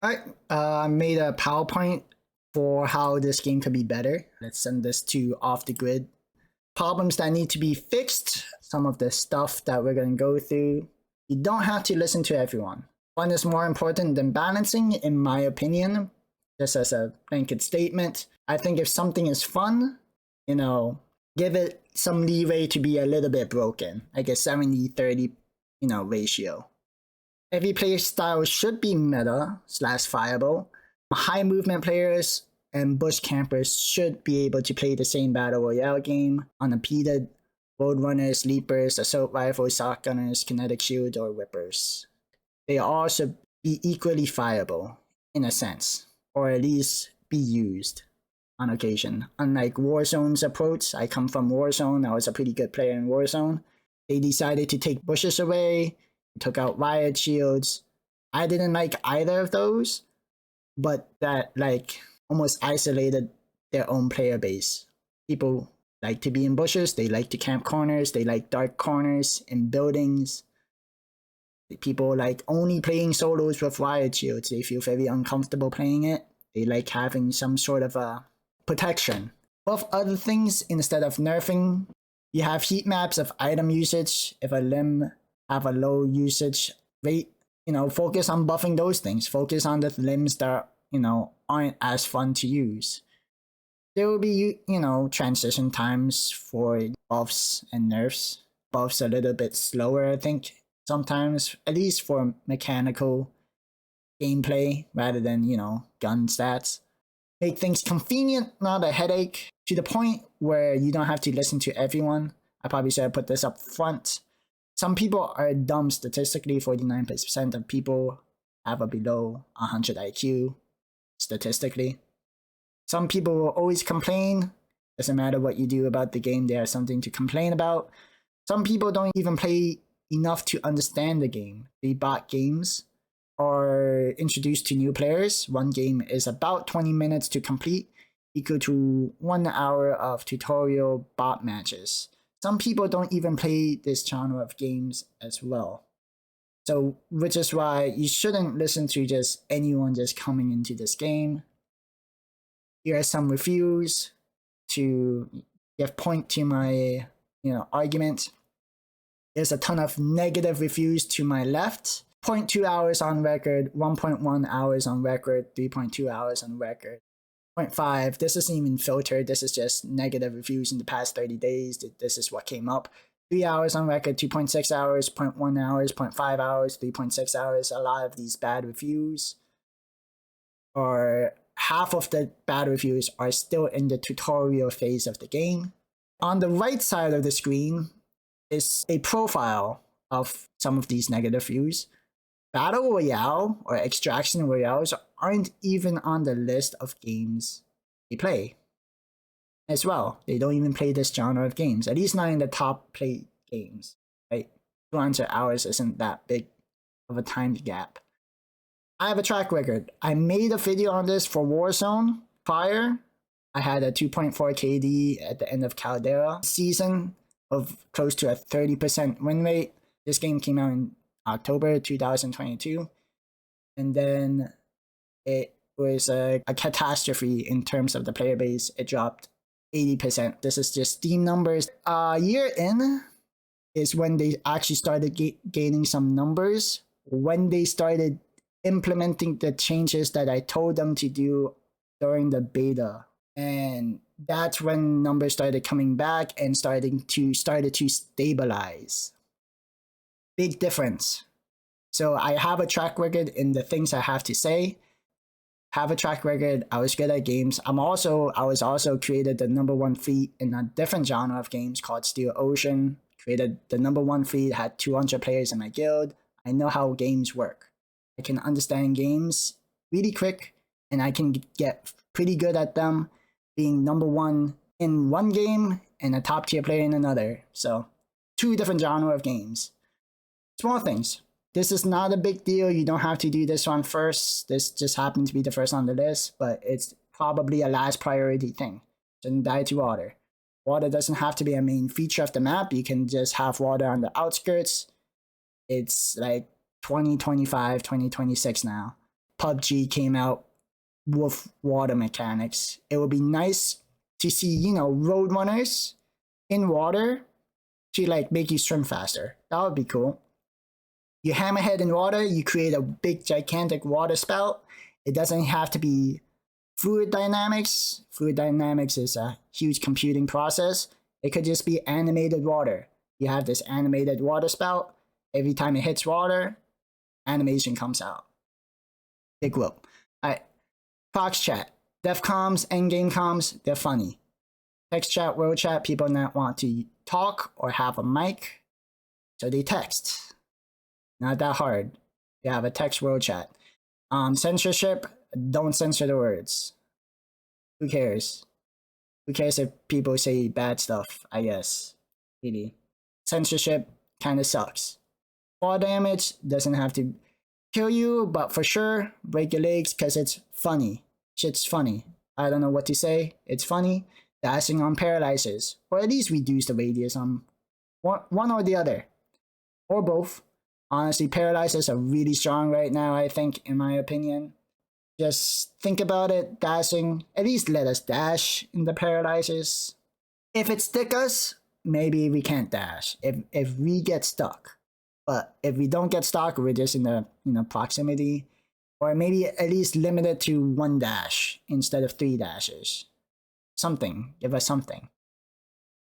I made a PowerPoint for how this game could be better. Let's send this to Off the Grid. Problems that need to be fixed, some of the stuff that we're going to go through. You don't have to listen to everyone. Fun is more important than balancing, in my opinion. Just as a blanket statement, I think if something is fun, give it some leeway to be a little bit broken, like a 70-30, ratio. Every player style should be meta / viable. High movement players and bush campers should be able to play the same battle royale game unimpeded. Roadrunners, leapers, assault rifles, shotgunners, kinetic shield, or whippers. They all should be equally viable, in a sense, or at least be used on occasion. Unlike Warzone's approach, I come from Warzone, I was a pretty good player in Warzone. They decided to take bushes away, took out riot shields. I didn't like either of those, but that almost isolated their own player base. People like to be in bushes, they like to camp corners, they like dark corners in buildings. People like only playing solos with riot shields. They feel very uncomfortable playing it. They like having some sort of a protection. Buff other things instead of nerfing. You have heat maps of item usage. If a limb have a low usage rate, focus on buffing those things. Focus on the limbs that, aren't as fun to use. There will be, transition times for buffs and nerfs. Buffs a little bit slower, I think, sometimes, at least for mechanical gameplay rather than, gun stats. Make things convenient, not a headache, to the point where you don't have to listen to everyone. I probably should have put this up front. Some people are dumb statistically. 49% of people have a below 100 IQ statistically. Some people will always complain. Doesn't matter what you do about the game, they have something to complain about. Some people don't even play enough to understand the game. They bought games or introduced to new players. One game is about 20 minutes to complete, equal to 1 hour of tutorial bot matches. Some people don't even play this genre of games as well. So, which is why you shouldn't listen to just anyone just coming into this game. Here are some reviews to give point to my, argument. There's a ton of negative reviews to my left. 0.2 hours on record, 1.1 hours on record, 3.2 hours on record. 0.5, this isn't even filtered, this is just negative reviews in the past 30 days. This is what came up. 3 hours on record, 2.6 hours, 0.1 hours, 0.5 hours, 3.6 hours. A lot of these bad reviews, or half of the bad reviews, are still in the tutorial phase of the game. On the right side of the screen is a profile of some of these negative reviews. Battle Royale or Extraction Royales aren't even on the list of games they play as well. They don't even play this genre of games, at least not in the top played games, right? 200 hours isn't that big of a time gap. I have a track record. I made a video on this for Warzone prior. I had a 2.4 KD at the end of Caldera season of close to a 30% win rate. This game came out in October 2022, and then it was a catastrophe in terms of the player base. It dropped 80%. This is just Steam numbers. A year in is when they actually started gaining some numbers, when they started implementing the changes that I told them to do during the beta. And that's when numbers started coming back and started to stabilize. Big difference. So I have a track record in the things I have to say. Have a track record. I was good at games. I was also created the #1 fleet in a different genre of games called Steel Ocean. Created the #1 fleet, had 200 players in my guild. I know how games work. I can understand games really quick, and I can get pretty good at them, being #1 in one game and a top tier player in another. So 2 different genre of games. Small things. This is not a big deal. You don't have to do this one first. This just happened to be the first on the list, but it's probably a last priority thing. Shouldn't die to water. Water doesn't have to be a main feature of the map. You can just have water on the outskirts. It's like 2025, 2026 now. PUBG came out with water mechanics. It would be nice to see, you know, road runners in water to like make you swim faster. That would be cool. You hammerhead in water, you create a big gigantic water spout. It doesn't have to be fluid dynamics. Fluid dynamics is a huge computing process. It could just be animated water. You have this animated water spout. Every time it hits water, animation comes out. Big whoop. Alright. Fox chat. Dev comms, endgame comms, they're funny. Text chat, world chat, people not want to talk or have a mic, so they text. Not that hard. You have a text world chat. Censorship, don't censor the words. Who cares? Who cares if people say bad stuff, I guess. Really. Censorship kinda sucks. Fall damage doesn't have to kill you, but for sure, break your legs because it's funny. Shit's funny. I don't know what to say. It's funny. Dashing on paralyzes, or at least reduce the radius on one or the other, or both. Honestly, paralyzers are really strong right now, I think, in my opinion. Just think about it, dashing. At least let us dash in the paralyzers. If it stick us, maybe we can't dash. If we get stuck. But if we don't get stuck, we're just in the proximity. Or maybe at least limit it to 1 dash instead of 3 dashes. Something. Give us something.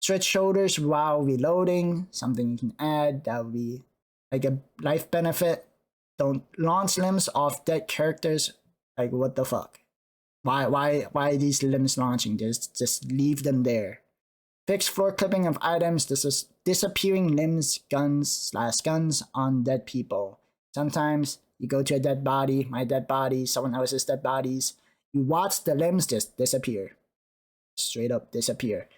Stretch shoulders while reloading. Something you can add. That would be like a life benefit. Don't launch limbs off dead characters. Like, what the fuck? Why are these limbs launching? Just leave them there. Fix floor clipping of items. This is disappearing limbs, guns on dead people. Sometimes you go to a dead body, my dead body, someone else's dead bodies. You watch the limbs just disappear. Straight up disappear.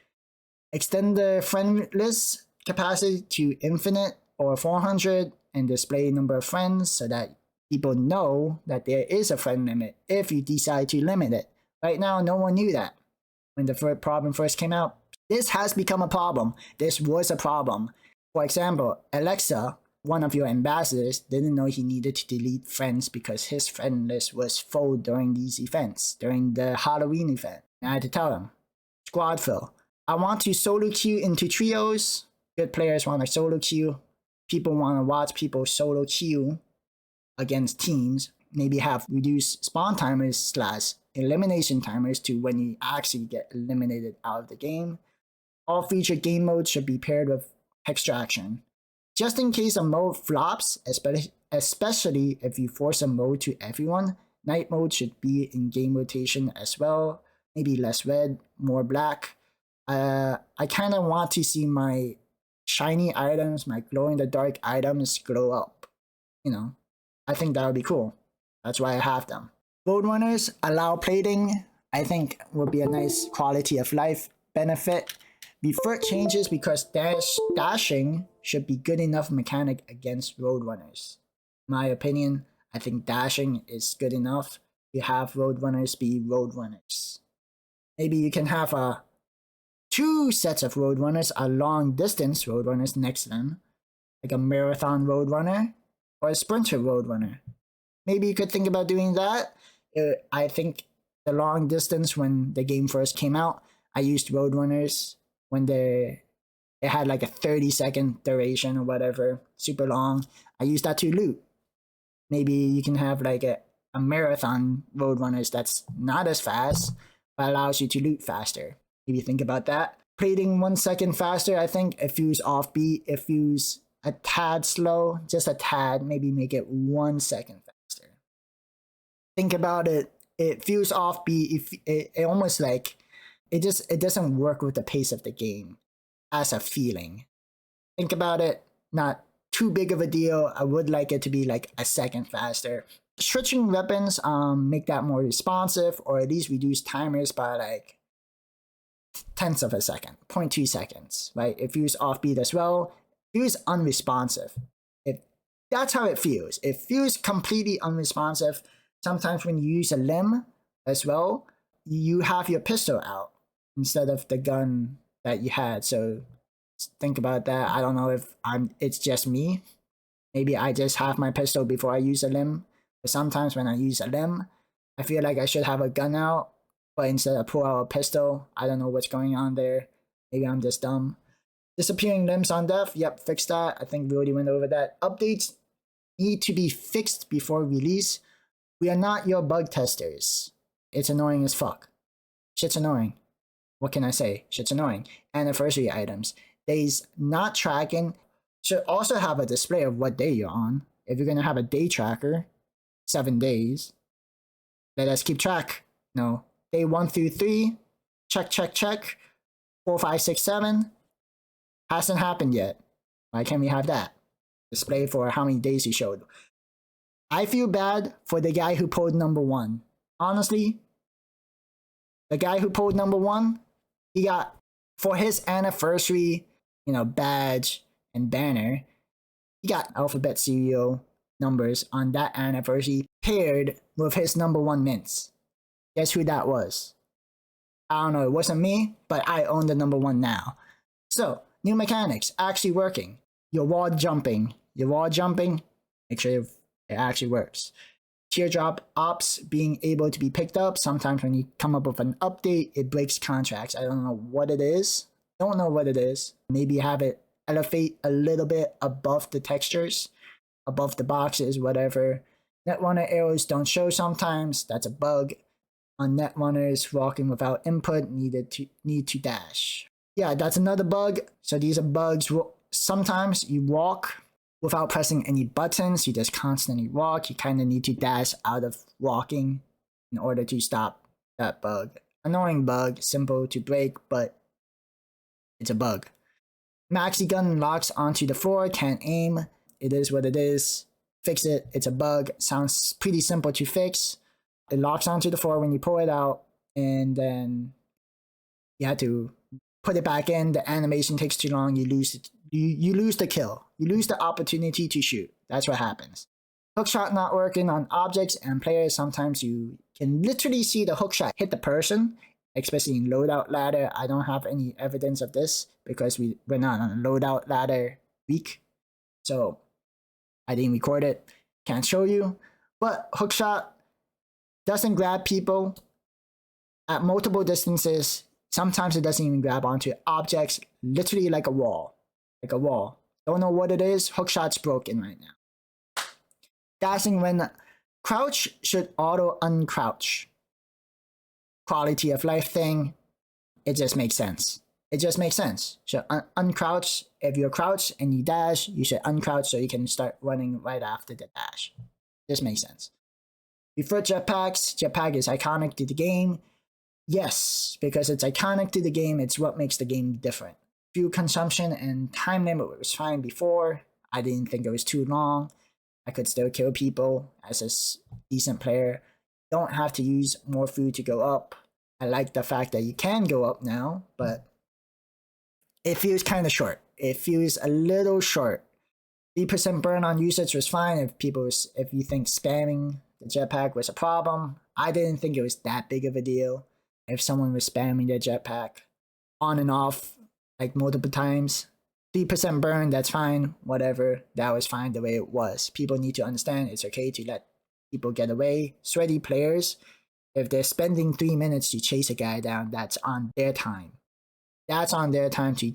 Extend the friend list capacity to infinite or 400 and display number of friends so that people know that there is a friend limit if you decide to limit it. Right now, no one knew that. When the problem first came out, this has become a problem. This was a problem. For example, Alexa, one of your ambassadors, didn't know he needed to delete friends because his friend list was full during these events, during the Halloween event. And I had to tell him, squad fill. I want to solo queue into trios. Good players want to solo queue. People want to watch people solo queue against teams. Maybe have reduced spawn timers / elimination timers to when you actually get eliminated out of the game. All feature game modes should be paired with extraction. Just in case a mode flops, especially if you force a mode to everyone, night mode should be in game rotation as well. Maybe less red, more black. I kind of want to see my shiny items, my glow-in-the-dark items glow up. You know, I think that would be cool. That's why I have them. Road runners allow plating, I think would be a nice quality of life benefit. Before changes because dashing should be good enough mechanic against road runners. In my opinion, I think dashing is good enough to have road runners be road runners. Maybe you can have 2 sets of road runners, a long distance road runners next to them, like a marathon road runner or a sprinter road runner. Maybe you could think about doing that. I think the long distance, when the game first came out, I used road runners when it had like a 30-second duration or whatever, super long. I used that to loot. Maybe you can have like a marathon road runners that's not as fast, but allows you to loot faster. Maybe think about that. Plating 1 second faster, I think it feels offbeat. It feels a tad slow, just a tad. Maybe make it 1 second faster. Think about it. It feels offbeat. It almost like it doesn't work with the pace of the game as a feeling. Think about it. Not too big of a deal. I would like it to be like a second faster. Switching weapons, make that more responsive, or at least reduce timers by like tenths of a second, 0.2 seconds, right? It feels offbeat as well. It feels unresponsive. That's how it feels. It feels completely unresponsive. Sometimes when you use a limb as well, you have your pistol out instead of the gun that you had. So think about that. I don't know if it's just me. Maybe I just have my pistol before I use a limb. But sometimes when I use a limb, I feel like I should have a gun out, but instead I pull out a pistol. I don't know what's going on there. Maybe I'm just dumb. Disappearing limbs on death, yep, fix that. I think we already went over that. Updates need to be fixed before release. We are not your bug testers. It's annoying as fuck. Shit's annoying. What can I say? Shit's annoying. Anniversary items. Days not tracking should also have a display of what day you're on. If you're gonna have a day tracker, 7 days, let us keep track. No. Day 1 through 3, check, check, check. 4, 5, 6, 7. Hasn't happened yet. Why can't we have that? Display for how many days he showed. I feel bad for the guy who pulled number 1. Honestly, the guy who pulled number 1, he got, for his anniversary, badge and banner, he got alphabet serial numbers on that anniversary paired with his number 1 mints. Guess who that was? I don't know, it wasn't me, but I own the number 1 now. So, new mechanics actually working. Your wall jumping, make sure it actually works. Teardrop ops being able to be picked up. Sometimes when you come up with an update, it breaks contracts. I don't know what it is. Maybe have it elevate a little bit above the textures, above the boxes, whatever. Netrunner arrows don't show sometimes. That's a bug. On netrunners, walking without input, need to dash. Yeah, that's another bug. So these are bugs. Sometimes you walk without pressing any buttons. You just constantly walk. You kind of need to dash out of walking in order to stop that bug. Annoying bug, simple to break, but it's a bug. Maxi gun locks onto the floor, can't aim. It is what it is. Fix it. It's a bug. Sounds pretty simple to fix. It locks onto the floor when you pull it out, and then you have to put it back in. The animation takes too long. You lose it. You lose the kill. You lose the opportunity to shoot. That's what happens. Hookshot not working on objects and players. Sometimes you can literally see the hookshot hit the person, especially in loadout ladder. I don't have any evidence of this because we're not on a loadout ladder week. So I didn't record it. Can't show you. But hookshot doesn't grab people at multiple distances. Sometimes it doesn't even grab onto objects, literally like a wall. Don't know what it is. Hookshot's broken right now. Dashing when crouch should auto uncrouch. Quality of life thing. It just makes sense. So uncrouch. If you're crouched and you dash, you should uncrouch so you can start running right after the dash. This makes sense. Prefer jetpacks. Jetpack is iconic to the game. Yes, because it's iconic to the game, it's what makes the game different. Fuel consumption and time limit was fine before. I didn't think it was too long. I could still kill people as a decent player. Don't have to use more food to go up. I like the fact that you can go up now, but it feels kind of short. It feels a little short. 3% burn on usage was fine if you think spamming the jetpack was a problem. I didn't think it was that big of a deal. If someone was spamming their jetpack on and off like multiple times, 3% burn, that's fine, whatever. That was fine the way it was. People need to understand it's okay to let people get away. Sweaty players, if they're spending 3 minutes to chase a guy down, that's on their time. That's on their time to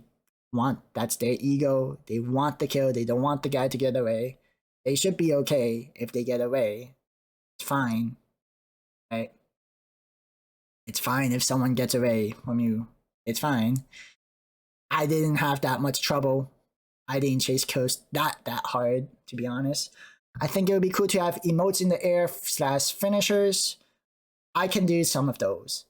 want. That's their ego. They want the kill. They don't want the guy to get away. They should be okay if they get away. It's fine, right? It's fine if someone gets away from you. It's fine. I didn't have that much trouble. I didn't chase kills that hard, to be honest. I think it would be cool to have emotes in the air / finishers. I can do some of those.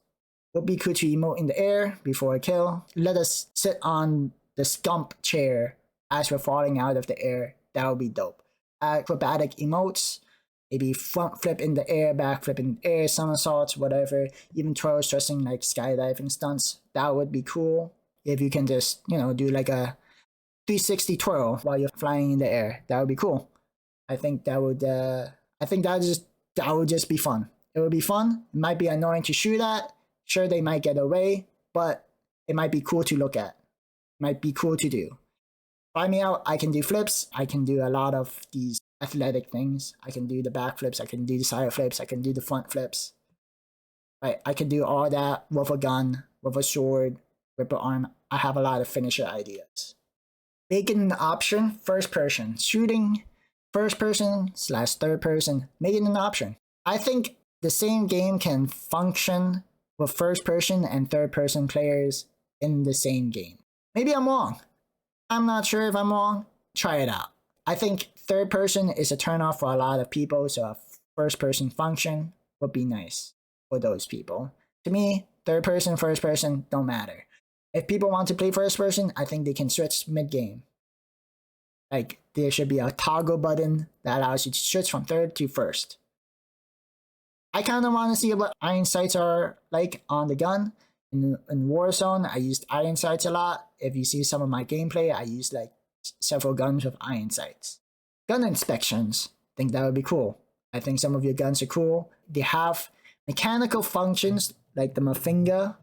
It would be cool to emote in the air before a kill. Let us sit on the scump chair as we're falling out of the air. That would be dope. Acrobatic emotes. Maybe front flip in the air, back flip in the air, somersaults, whatever. Even twirls, thrusting like skydiving stunts. That would be cool. If you can just, do like a 360 twirl while you're flying in the air. That would be cool. I think that would just be fun. It would be fun. It might be annoying to shoot at. Sure, they might get away, but it might be cool to look at. It might be cool to do. Try me out. I can do flips. I can do a lot of these athletic things. I can do the back flips, I can do the side flips, I can do the front flips. Right, I can do all that with a gun, with a sword, with an arm. I have a lot of finisher ideas. Making an option, first person shooting, first person / third person, making an option. I think the same game can function with first person and third person players in the same game. Maybe I'm wrong. I'm not sure if I'm wrong. Try it out. I think third person is a turnoff for a lot of people, so a first person function would be nice for those people. To me, third person, first person don't matter. If people want to play first person, I think they can switch mid game. Like there should be a toggle button that allows you to switch from third to first. I kind of want to see what iron sights are like on the gun. In Warzone, I used iron sights a lot. If you see some of my gameplay, I used like several guns with iron sights. Gun inspections, I think that would be cool. I think some of your guns are cool. They have mechanical functions like the Mafinga.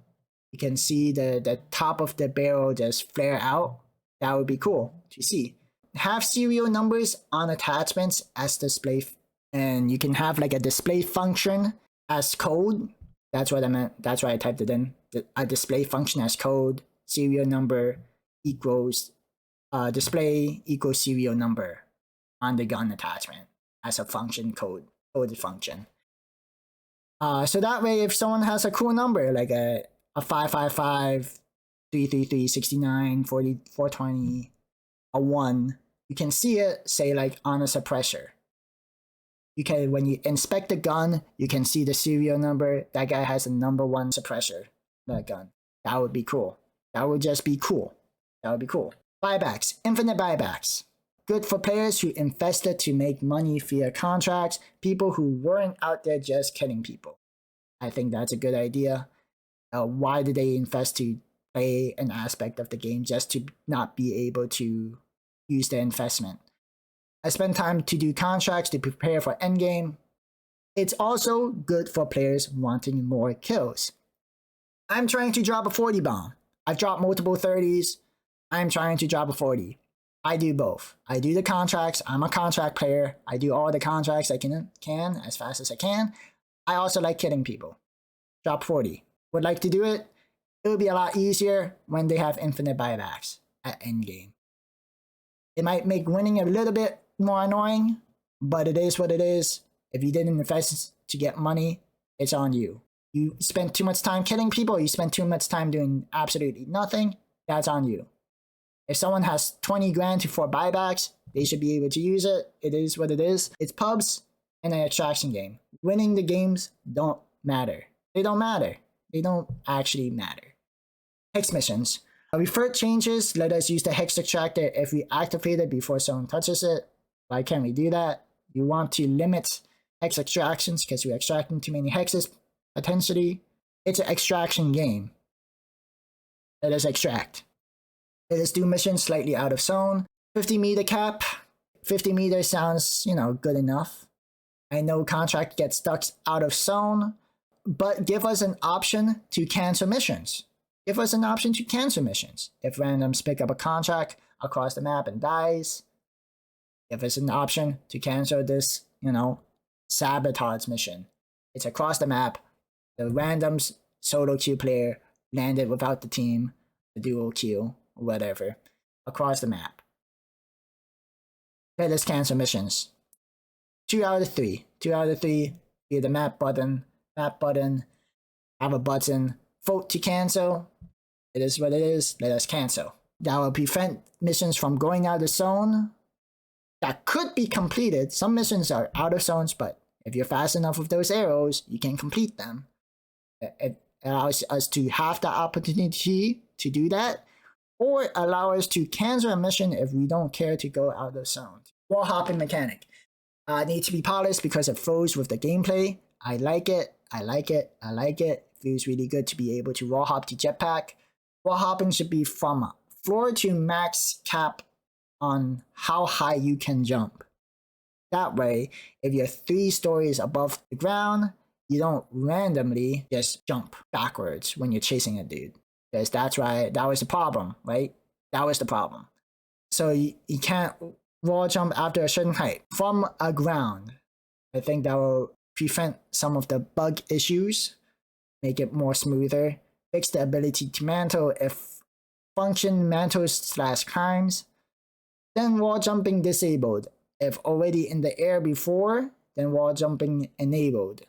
You can see the top of the barrel just flare out. That would be cool to see. Have serial numbers on attachments as display, and you can have like a display function as code. That's what I meant. That's why I typed it in. A display function as code, serial number equals display equals serial number on the gun attachment as a function coded function. So that way, if someone has a cool number like a 555, 333, 69, 40, 420, a 1, you can see it say like on a suppressor. You can, when you inspect the gun, you can see the serial number. That guy has a number 1 suppressor. That gun. That would be cool. That would just be cool. That would be cool. Buybacks. Infinite buybacks. Good for players who invested to make money via contracts. People who weren't out there just killing people. I think that's a good idea. Why did they invest to play an aspect of the game just to not be able to use the investment? I spend time to do contracts to prepare for endgame. It's also good for players wanting more kills. I'm trying to drop a 40 bomb. I've dropped multiple 30s. I'm trying to drop a 40. I do both. I do the contracts. I'm a contract player. I do all the contracts I can as fast as I can. I also like killing people. Drop 40. Would like to do it. It would be a lot easier when they have infinite buybacks at endgame. It might make winning a little bit more annoying, but it is what it is. If you didn't invest to get money, it's on you. You spent too much time killing people, you spent too much time doing absolutely nothing, that's on you. If someone has 20 grand for buybacks, they should be able to use it. It is what it is. It's pubs and an extraction game. Winning the games don't matter. They don't matter. They don't actually matter. Hex missions. Before it changes, let us use the Hex Extractor if we activate it before someone touches it. Why can't we do that? You want to limit Hex extractions because we're extracting too many hexes, potentially. It's an extraction game. Let us extract. Let us do missions slightly out of zone. 50-meter cap. 50 meters sounds, good enough. I know contract gets stuck out of zone, but give us an option to cancel missions. Give us an option to cancel missions. If randoms pick up a contract across the map and dies, give us an option to cancel this, sabotage mission. It's across the map. The randoms solo queue player landed without the team, the duo queue, or whatever, across the map. Let us cancel missions. 2 out of 3. 2 out of 3. Via the map button. Have a button. Vote to cancel. It is what it is. Let us cancel. That will prevent missions from going out of zone. That could be completed. Some missions are out of zones, but if you're fast enough with those arrows, you can complete them. It allows us to have the opportunity to do that, or allow us to cancel a mission if we don't care to go out of zone. Wall hopping mechanic. Needs to be polished because it flows with the gameplay. I like it. It feels really good to be able to wall hop to jetpack. Wall hopping should be from floor to max cap on how high you can jump. That way, if you're 3 stories above the ground, you don't randomly just jump backwards when you're chasing a dude. Because that was the problem, right? That was the problem. So you can't wall jump after a certain height from a ground. I think that will prevent some of the bug issues, make it more smoother, fix the ability to mantle if function mantles slash climbs. Then wall jumping disabled. If already in the air before, then wall jumping enabled.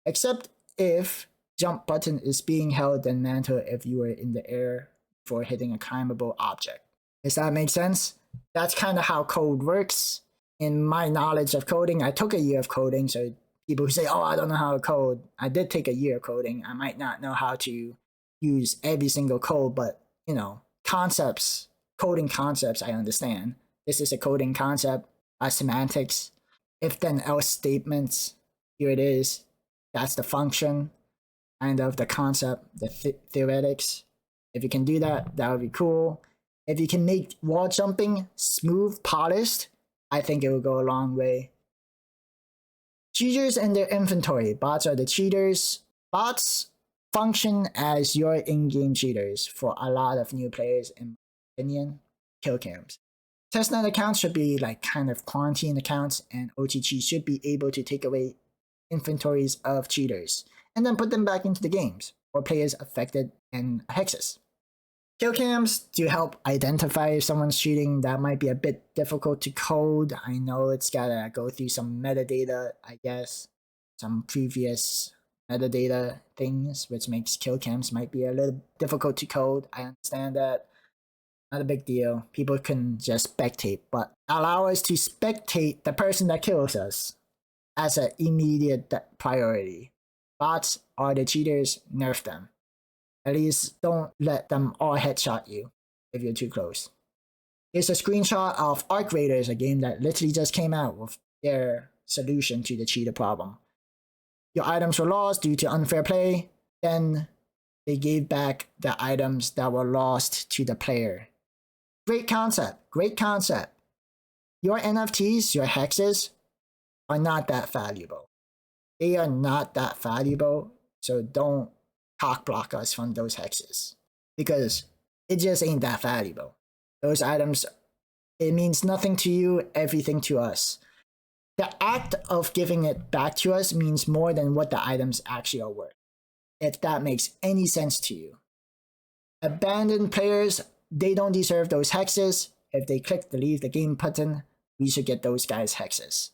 Except if jump button is being held, then mantle if you were in the air for hitting a climbable object. Does that make sense? That's kind of how code works. In my knowledge of coding, I took a year of coding, so people who say, oh, I don't know how to code, I did take a year of coding. I might not know how to use every single code, but you know, concepts, coding concepts, I understand. This is a coding concept, semantics, if then else statements. Here it is. That's the function, kind of the concept, the theoretics. If you can do that, that would be cool. If you can make wall jumping smooth, polished, I think it will go a long way. Cheaters and their inventory. Bots are the cheaters. Bots function as your in-game cheaters for a lot of new players, in my opinion. Kill cams. Testnet accounts should be like kind of quarantine accounts, and OTG should be able to take away inventories of cheaters and then put them back into the games or players affected in hexes. Kill cams to help identify if someone's cheating. That might be a bit difficult to code. I know it's gotta go through some metadata, I guess, some previous metadata things, which makes kill cams might be a little difficult to code. I understand that. Not a big deal. People can just spectate, but allow us to spectate the person that kills us as an immediate priority. Bots are the cheaters, nerf them. At least don't let them all headshot you if you're too close. Here's a screenshot of Arc Raiders, a game that literally just came out with their solution to the cheater problem. Your items were lost due to unfair play, then they gave back the items that were lost to the player. Great concept, great concept. Your NFTs, your hexes, are not that valuable. They are not that valuable, so don't cock block us from those hexes, because it just ain't that valuable. Those items, it means nothing to you, everything to us. The act of giving it back to us means more than what the items actually are worth, if that makes any sense to you. Abandoned players, they don't deserve those hexes. If they click the leave the game button, we should get those guys hexes.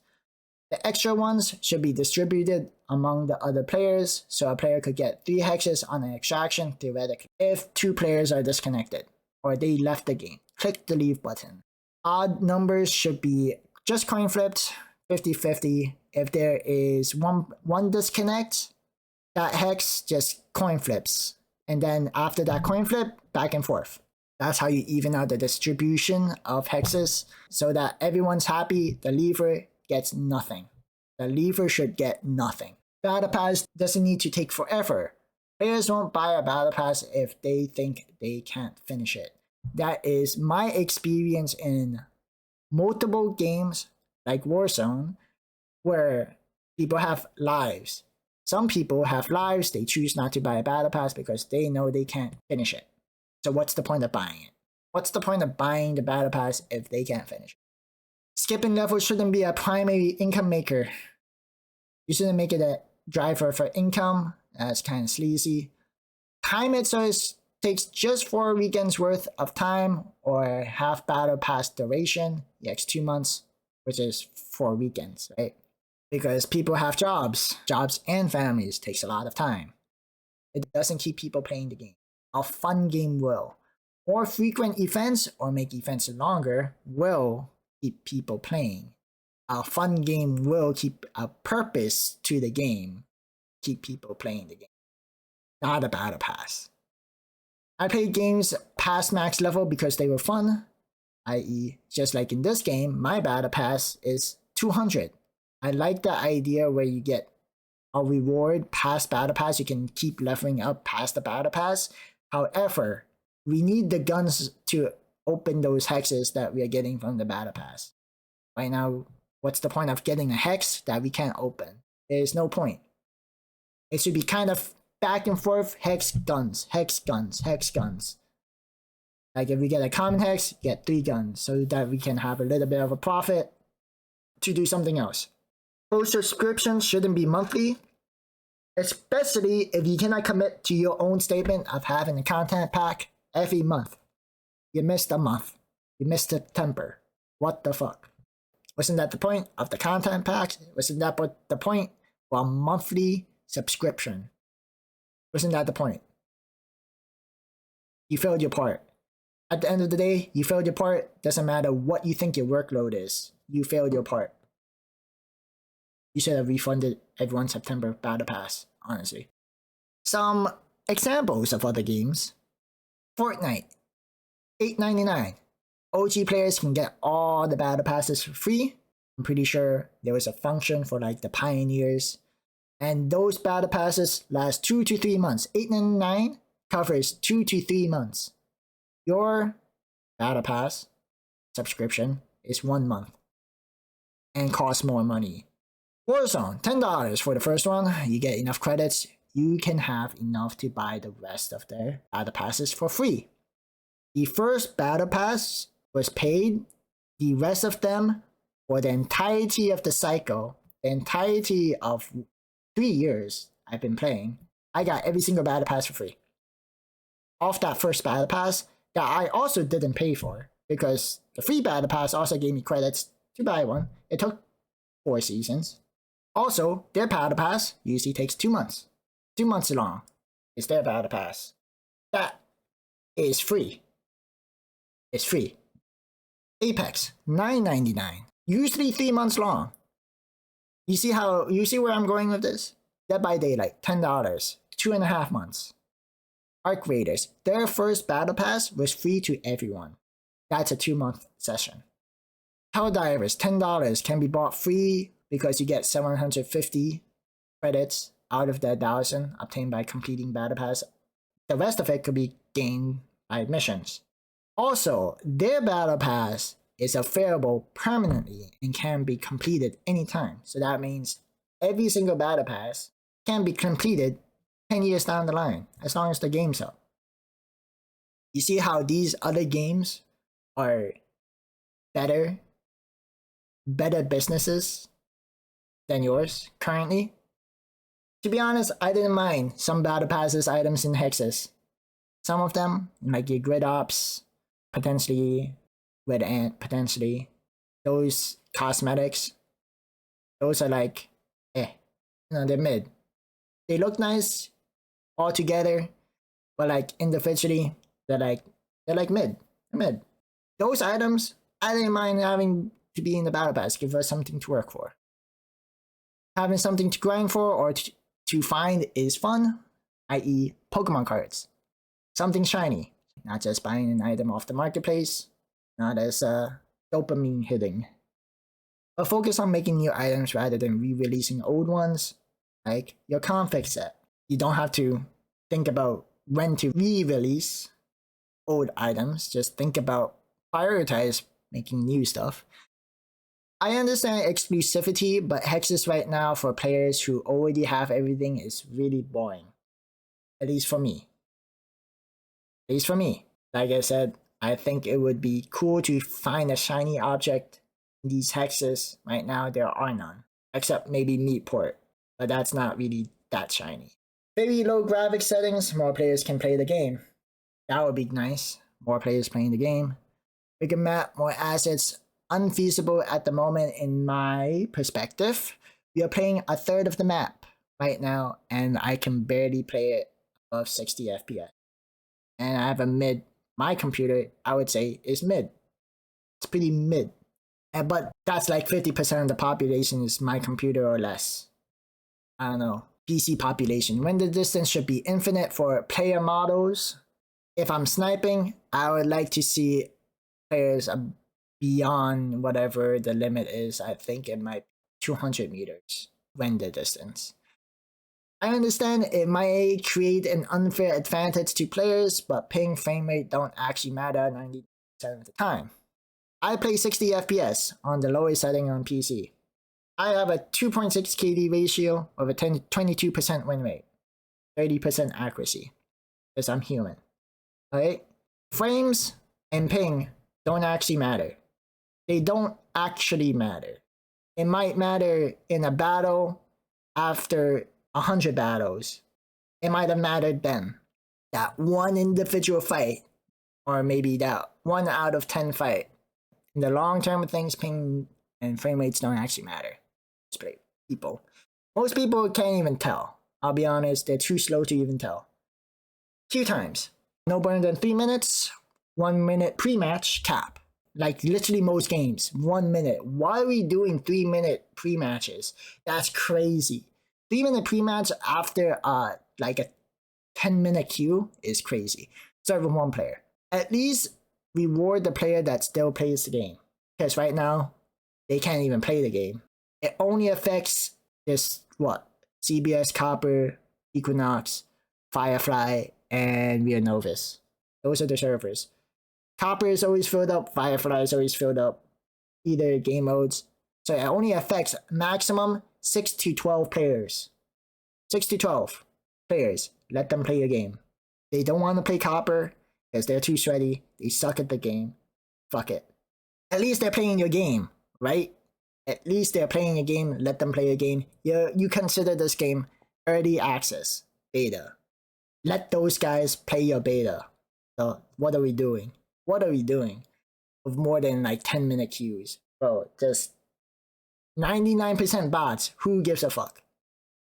The extra ones should be distributed among the other players, so a player could get 3 hexes on an extraction, theoretically, if 2 players are disconnected, or they left the game. Click the leave button. Odd numbers should be just coin flipped, 50-50. If there is one disconnect, that hex just coin flips. And then after that coin flip, back and forth. That's how you even out the distribution of hexes, so that everyone's happy. The leaver gets nothing. The leaver should get nothing. Battle Pass doesn't need to take forever. Players won't buy a Battle Pass if they think they can't finish it. That is my experience in multiple games like Warzone, where people have lives. Some people have lives, they choose not to buy a Battle Pass because they know they can't finish it. So what's the point of buying it? What's the point of buying the Battle Pass if they can't finish it? Skipping levels shouldn't be a primary income maker. You shouldn't make it a driver for income. That's kind of sleazy. Time it so it takes just 4 weekends worth of time, or half Battle Pass duration, EX 2 months, which is 4 weekends, right? Because people have jobs. Jobs and families takes a lot of time. It doesn't keep people playing the game. A fun game will. More frequent events, or make events longer, will keep people playing. A fun game will keep a purpose to the game, keep people playing the game. Not a Battle Pass. I played games past max level because they were fun, i.e. just like in this game, my Battle Pass is 200. I like the idea where you get a reward past Battle Pass, you can keep leveling up past the Battle Pass. However, we need the guns to open those hexes that we are getting from the Battle Pass. Right now, what's the point of getting a hex that we can't open? There's no point. It should be kind of back and forth, hex guns, hex guns, hex guns. Like if we get a common hex, you get 3 guns so that we can have a little bit of a profit to do something else. Post subscription shouldn't be monthly, especially if you cannot commit to your own statement of having a content pack every month. You missed a month. You missed September. What the fuck? Wasn't that the point of the content packs? Wasn't that the point for a monthly subscription? Wasn't that the point? You failed your part. At the end of the day, you failed your part. Doesn't matter what you think your workload is. You failed your part. You should have refunded everyone September Battle Pass, honestly. Some examples of other games. Fortnite, $8.99. OG players can get all the Battle Passes for free. I'm pretty sure there was a function for like the pioneers. And those Battle Passes last 2 to 3 months. $8.99 covers 2 to 3 months. Your Battle Pass subscription is 1 month and costs more money. Warzone, $10 for the first one. You get enough credits. You can have enough to buy the rest of their Battle Passes for free. The first Battle Pass was paid. The rest of them, for the entirety of the cycle, the entirety of 3 years I've been playing, I got every single Battle Pass for free. Off that first Battle Pass that I also didn't pay for, because the free Battle Pass also gave me credits to buy one. It took 4 seasons. Also, their Battle Pass usually takes 2 months. 2 months long is their Battle Pass. That is free. It's free. Apex, $9.99. Usually 3 months long. You see where I'm going with this? Dead by Daylight, $10, 2.5 months. Arc Raiders, their first Battle Pass was free to everyone. That's a 2-month session. Helldivers, $10, can be bought free because you get 750 credits out of the 1,000 obtained by completing Battle Pass. The rest of it could be gained by missions. Also, their Battle Pass is available permanently and can be completed anytime. So that means every single Battle Pass can be completed 10 years down the line, as long as the game's up. You see how these other games are better businesses than yours currently? To be honest, I didn't mind some Battle Passes items in Hexes. Some of them, like your Grid Ops, potentially Red Ant, potentially. Those cosmetics, those are like, they're mid. They look nice all together, but like individually, they're like mid. They're mid. Those items, I didn't mind having to be in the Battle Pass. Give us something to work for. Having something to grind for or to find is fun, i.e. Pokemon cards. Something shiny, not just buying an item off the marketplace, not as dopamine hitting. But focus on making new items rather than re-releasing old ones, like your conflict set. You don't have to think about when to re-release old items, just think about prioritize making new stuff. I understand exclusivity, but Hexes right now for players who already have everything is really boring. At least for me. Like I said, I think it would be cool to find a shiny object in these Hexes. Right now, there are none. Except maybe Meatport, but that's not really that shiny. Very low graphic settings, more players can play the game. That would be nice. More players playing the game. Bigger map, more assets. Unfeasible at the moment in my perspective. We are playing a third of the map right now, and I can barely play it above 60 FPS. And I have a mid. My computer, I would say, is mid. It's pretty mid. But that's like 50% of the population is my computer or less. I don't know. PC population. Render distance should be infinite for player models. If I'm sniping, I would like to see players beyond whatever the limit is. I think it might be 200 meters render distance. I understand it might create an unfair advantage to players, but ping frame rate don't actually matter 90% of the time. I play 60 FPS on the lowest setting on PC. I have a 2.6 KD ratio of a 22% win rate, 30% accuracy, because I'm human. Alright? Frames, and ping don't actually matter. They don't actually matter. It might matter in a battle after 100 battles. It might have mattered then. That one individual fight, or maybe that 1 out of 10 fight. In the long term of things, ping and frame rates don't actually matter. People. Most people can't even tell. I'll be honest, they're too slow to even tell. Queue times. No more than 3 minutes. 1 minute pre-match cap. Like literally most games, 1 minute. Why are we doing 3 minute pre-matches? That's crazy. 3 minute pre-match after like a 10-minute queue is crazy. Serve with 1 player. At least reward the player that still plays the game. Because right now, they can't even play the game. It only affects this, CBS, Copper, Equinox, Firefly, and Real Novus. Those are the servers. Copper is always filled up, Firefly is always filled up, either game modes. So it only affects maximum 6 to 12 players. 6 to 12 players. Let them play the game. They don't want to play Copper because they're too sweaty. They suck at the game. Fuck it. At least they're playing your game, right? At least they're playing a game. Let them play a game. You consider this game early access, beta. Let those guys play your beta. So what are we doing? What are we doing with more than like 10-minute queues? Bro, just 99% bots. Who gives a fuck?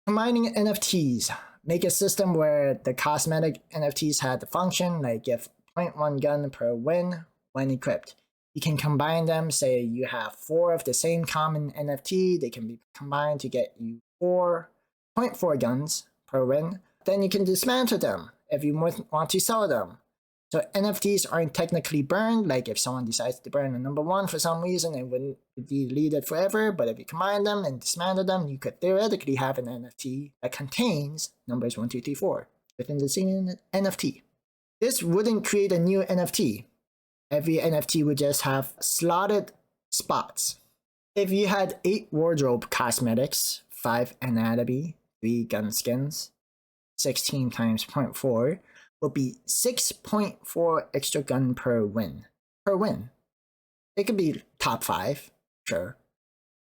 Combining NFTs. Make a system where the cosmetic NFTs had the function like give 0.1 gun per win when equipped. You can combine them, say you have 4 of the same common NFT, they can be combined to get you 4.4 guns per win. Then you can dismantle them if you want to sell them. So NFTs aren't technically burned, like if someone decides to burn a number 1 for some reason, it wouldn't be deleted forever, but if you combine them and dismantle them, you could theoretically have an NFT that contains numbers 1, 2, 3, 4 within the same NFT. This wouldn't create a new NFT. Every NFT would just have slotted spots. If you had 8 wardrobe cosmetics, 5 anatomy, 3 gun skins, 16 times 0.4 would be 6.4 extra gun per win. It could be top 5, sure.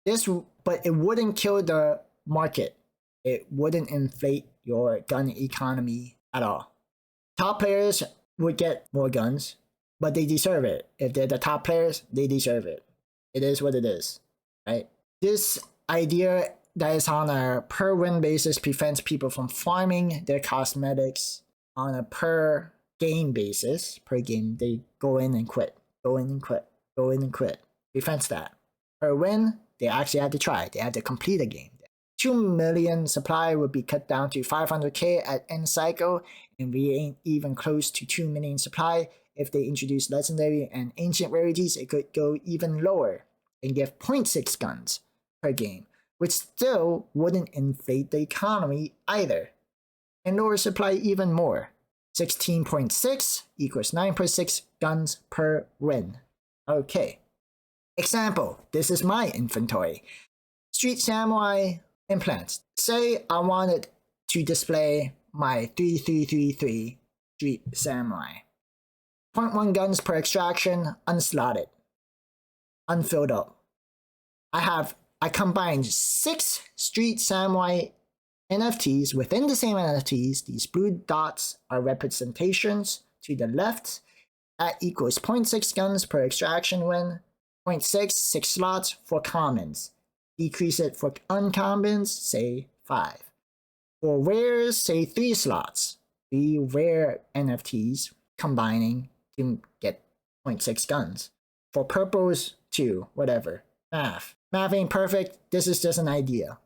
But it wouldn't kill the market. It wouldn't inflate your gun economy at all. Top players would get more guns, but they deserve it. If they're the top players, they deserve it. It is what it is, right? This idea that is on a per win basis prevents people from farming their cosmetics on a per game basis. Per game, they go in and quit, go in and quit, go in and quit. Prevents that. Per win, they actually have to try. They have to complete a game. 2 million supply would be cut down to 500k at end cycle, and we ain't even close to 2 million supply. If they introduce legendary and ancient rarities, it could go even lower and give 0.6 guns per game, which still wouldn't inflate the economy either, and lower supply even more. 16.6 equals 9.6 guns per win. Okay. Example, this is my inventory. Street Samurai implants. Say I wanted to display my 3333 Street Samurai. 0.1 guns per extraction, unslotted, unfilled up. I combined 6 Street Samurai NFTs within the same NFTs. These blue dots are representations to the left. That equals 0.6 guns per extraction win, 0.6, 6 slots for commons. Decrease it for uncommons, say 5. For rares, say 3 slots. 3 rare NFTs combining to get 0.6 guns. For purples, 2, whatever. Math ain't perfect, this is just an idea.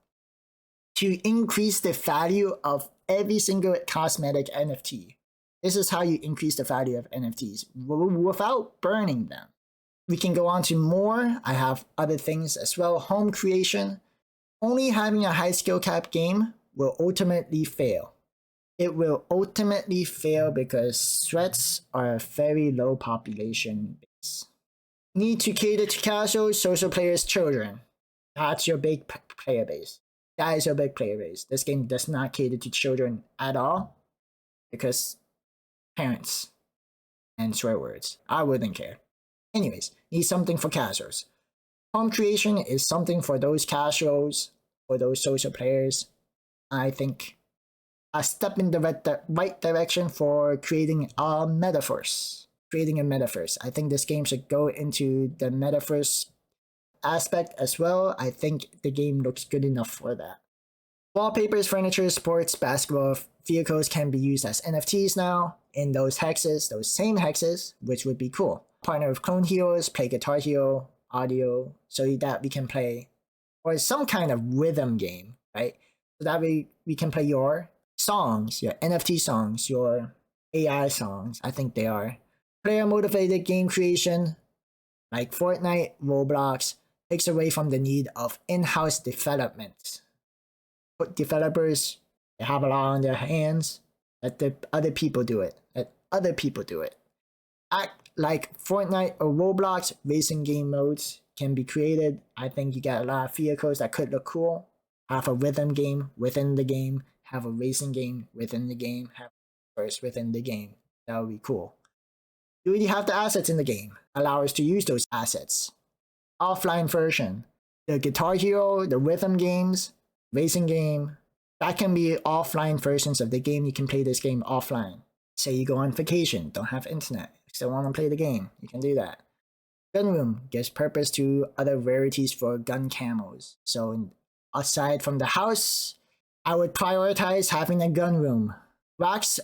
To increase the value of every single cosmetic NFT. This is how you increase the value of NFTs without burning them. We can go on to more. I have other things as well. Home creation. Only having a high skill cap game will ultimately fail. It will ultimately fail because threats are a very low population base. Need to cater to casual, social players, children. That's your big player base. That is your big player base. This game does not cater to children at all because parents and swear words. I wouldn't care. Anyways, need something for casuals. Home creation is something for those casuals, for those social players. I think a step in the right direction for creating a metaverse. Creating a metaverse. I think this game should go into the metaverse aspect as well. I think the game looks good enough for that. Wallpapers, furniture, sports, basketball, vehicles can be used as NFTs now in those hexes, those same hexes, which would be cool. Partner with Clone Heroes, play Guitar Hero, audio, so that we can play, or some kind of rhythm game, right? So that we can play your songs, your NFT songs, your AI songs, I think they are. Player motivated game creation, like Fortnite, Roblox, takes away from the need of in-house development. But developers, they have a lot on their hands. Let the other people do it. Let other people do it. Act like Fortnite or Roblox, racing game modes can be created. I think you get a lot of vehicles that could look cool. Have a rhythm game within the game. Have a racing game within the game. Have a verse within the game. That would be cool. You already have the assets in the game. Allow us to use those assets. Offline version. The Guitar Hero, the rhythm games, racing game, that can be offline versions of the game. You can play this game offline. Say you go on vacation, don't have internet, still want to play the game, you can do that. Gun room gives purpose to other rarities for gun camos. So aside from the house, I would prioritize having a gun room. Racks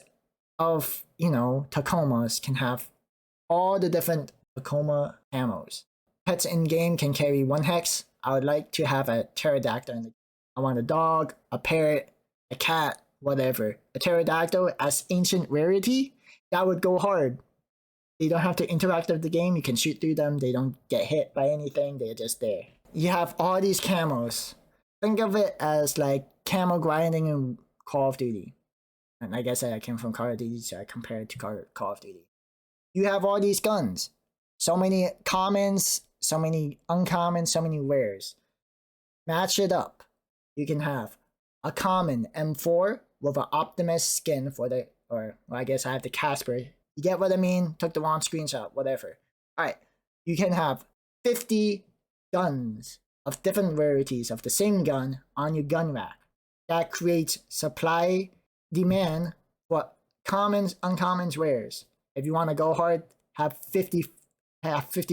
of, Tacomas can have all the different Tacoma camos. Pets in game can carry one hex. I would like to have a pterodactyl in the game. I want a dog, a parrot, a cat, whatever. A pterodactyl as ancient rarity, that would go hard. They don't have to interact with the game. You can shoot through them. They don't get hit by anything. They're just there. You have all these camos. Think of it as like camo grinding in Call of Duty. And like I said, I came from Call of Duty, so I compare it to Call of Duty. You have all these guns. So many commons, so many uncommons, so many rares. Match it up. You can have a common M4 with an Optimus skin for the, or well, I guess I have the Casper. You get what I mean? Took the wrong screenshot, whatever. Alright, you can have 50 guns of different rarities of the same gun on your gun rack. That creates supply demand for commons, uncommons, rares. If you want to go hard, have 50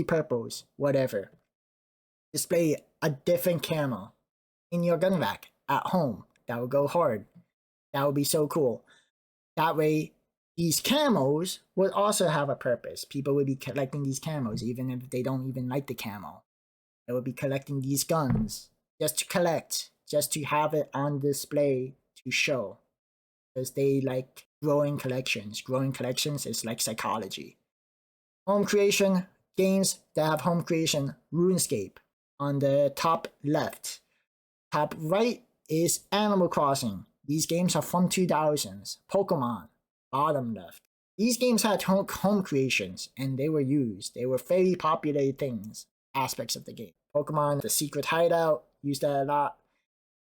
purples, whatever. Display a different camo in your gun rack at home. That would go hard. That would be so cool. That way, these camos would also have a purpose. People would be collecting these camos even if they don't even like the camo. They would be collecting these guns just to collect, just to have it on display to show. Because they like growing collections. Growing collections is like psychology. Home creation, games that have home creation, RuneScape. On the top left. Top right is Animal Crossing. These games are from 2000s. Pokemon, bottom left. These games had home creations and they were used. They were very popular things, aspects of the game. Pokemon, the secret hideout, used that a lot.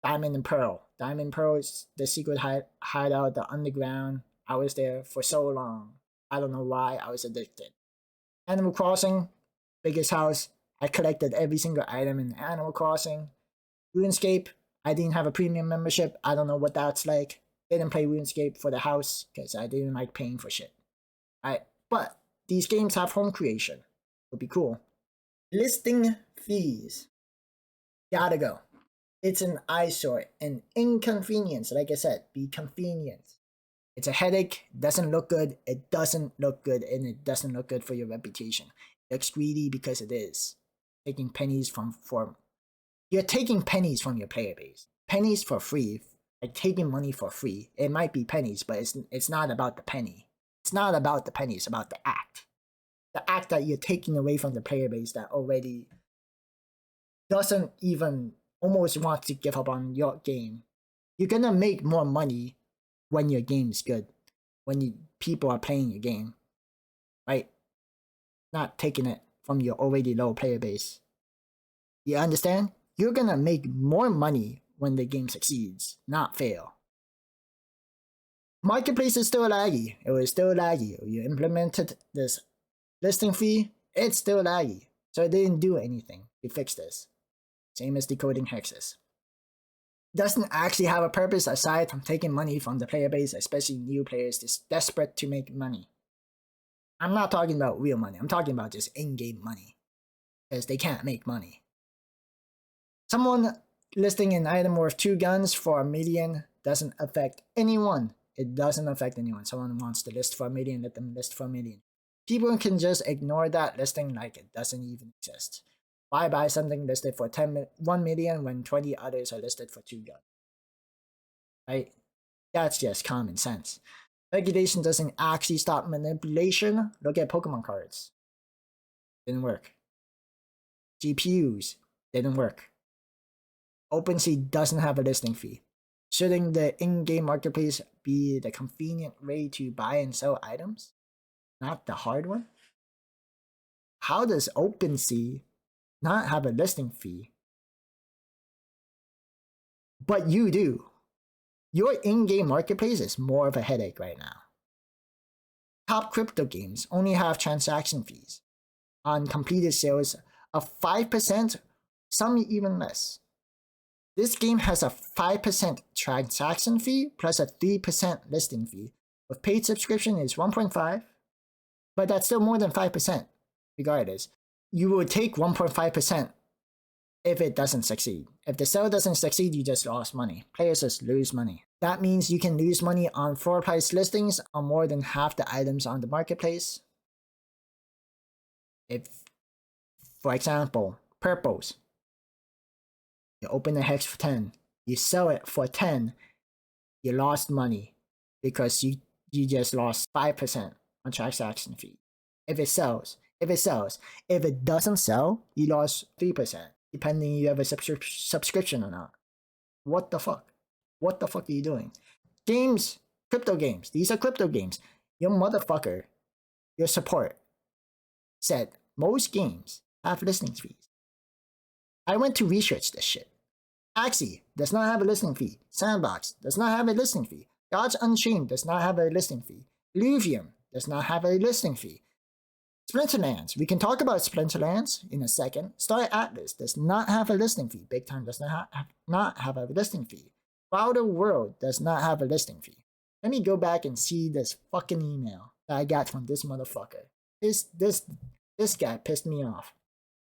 Diamond and Pearl. Diamond and Pearl is the secret hideout, the underground. I was there for so long. I don't know why, I was addicted. Animal Crossing, biggest house. I collected every single item in Animal Crossing. RuneScape, I didn't have a premium membership. I don't know what that's like. Didn't play RuneScape for the house because I didn't like paying for shit. Alright, but these games have home creation. Would be cool. Listing fees. Gotta go. It's an eyesore, an inconvenience. Like I said, be convenient. It's a headache, doesn't look good, it doesn't look good, and it doesn't look good for your reputation. It looks greedy because it is. Taking pennies you're taking pennies from your player base. Pennies for free, like taking money for free. It might be pennies, but it's not about the penny. It's not about the penny, it's about the act. The act that you're taking away from the player base that already doesn't even almost want to give up on your game. You're gonna make more money when your game is good. When people are playing your game. Right? Not taking it from your already low player base. You understand? You're gonna make more money when the game succeeds, not fail. Marketplace is still laggy. It was still laggy. You implemented this listing fee, it's still laggy. So it didn't do anything to fix this. Same as decoding hexes. Doesn't actually have a purpose aside from taking money from the player base, especially new players just desperate to make money. I'm not talking about real money, I'm talking about just in-game money. Because they can't make money. Someone listing an item worth 2 guns for $1 million doesn't affect anyone. It doesn't affect anyone. Someone wants to list for $1 million, let them list for $1 million. People can just ignore that listing like it doesn't even exist. Why buy something listed for 1 million when 20 others are listed for 2 guns? Right? That's just common sense. Regulation doesn't actually stop manipulation. Look at Pokemon cards. Didn't work. GPUs didn't work. OpenSea doesn't have a listing fee. Shouldn't the in-game marketplace be the convenient way to buy and sell items, not the hard one? How does OpenSea not have a listing fee, but you do? Your in-game marketplace is more of a headache right now. Top crypto games only have transaction fees on completed sales of 5%, some even less. This game has a 5% transaction fee plus a 3% listing fee. With paid subscription is 1.5, but that's still more than 5%. Regardless, you will take 1.5% if it doesn't succeed. If the sale doesn't succeed, you just lost money. Players just lose money. That means you can lose money on floor price listings on more than half the items on the marketplace. If, for example, purples, you open a hex for 10, you sell it for 10, you lost money because you just lost 5% on transaction fee. If it sells. If it doesn't sell, you lost 3%, depending you have a subscription or not. What the fuck? What the fuck are you doing? Games, crypto games, these are crypto games. Your motherfucker, your support, said most games have listing fees. I went to research this shit. Axie does not have a listing fee. Sandbox does not have a listing fee. Gods Unchained does not have a listing fee. Illuvium does not have a listing fee. Splinterlands, we can talk about Splinterlands in a second. Star Atlas does not have a listing fee. Big Time does not have a listing fee. Wilder World does not have a listing fee. Let me go back and see this fucking email that I got from this motherfucker. This guy pissed me off.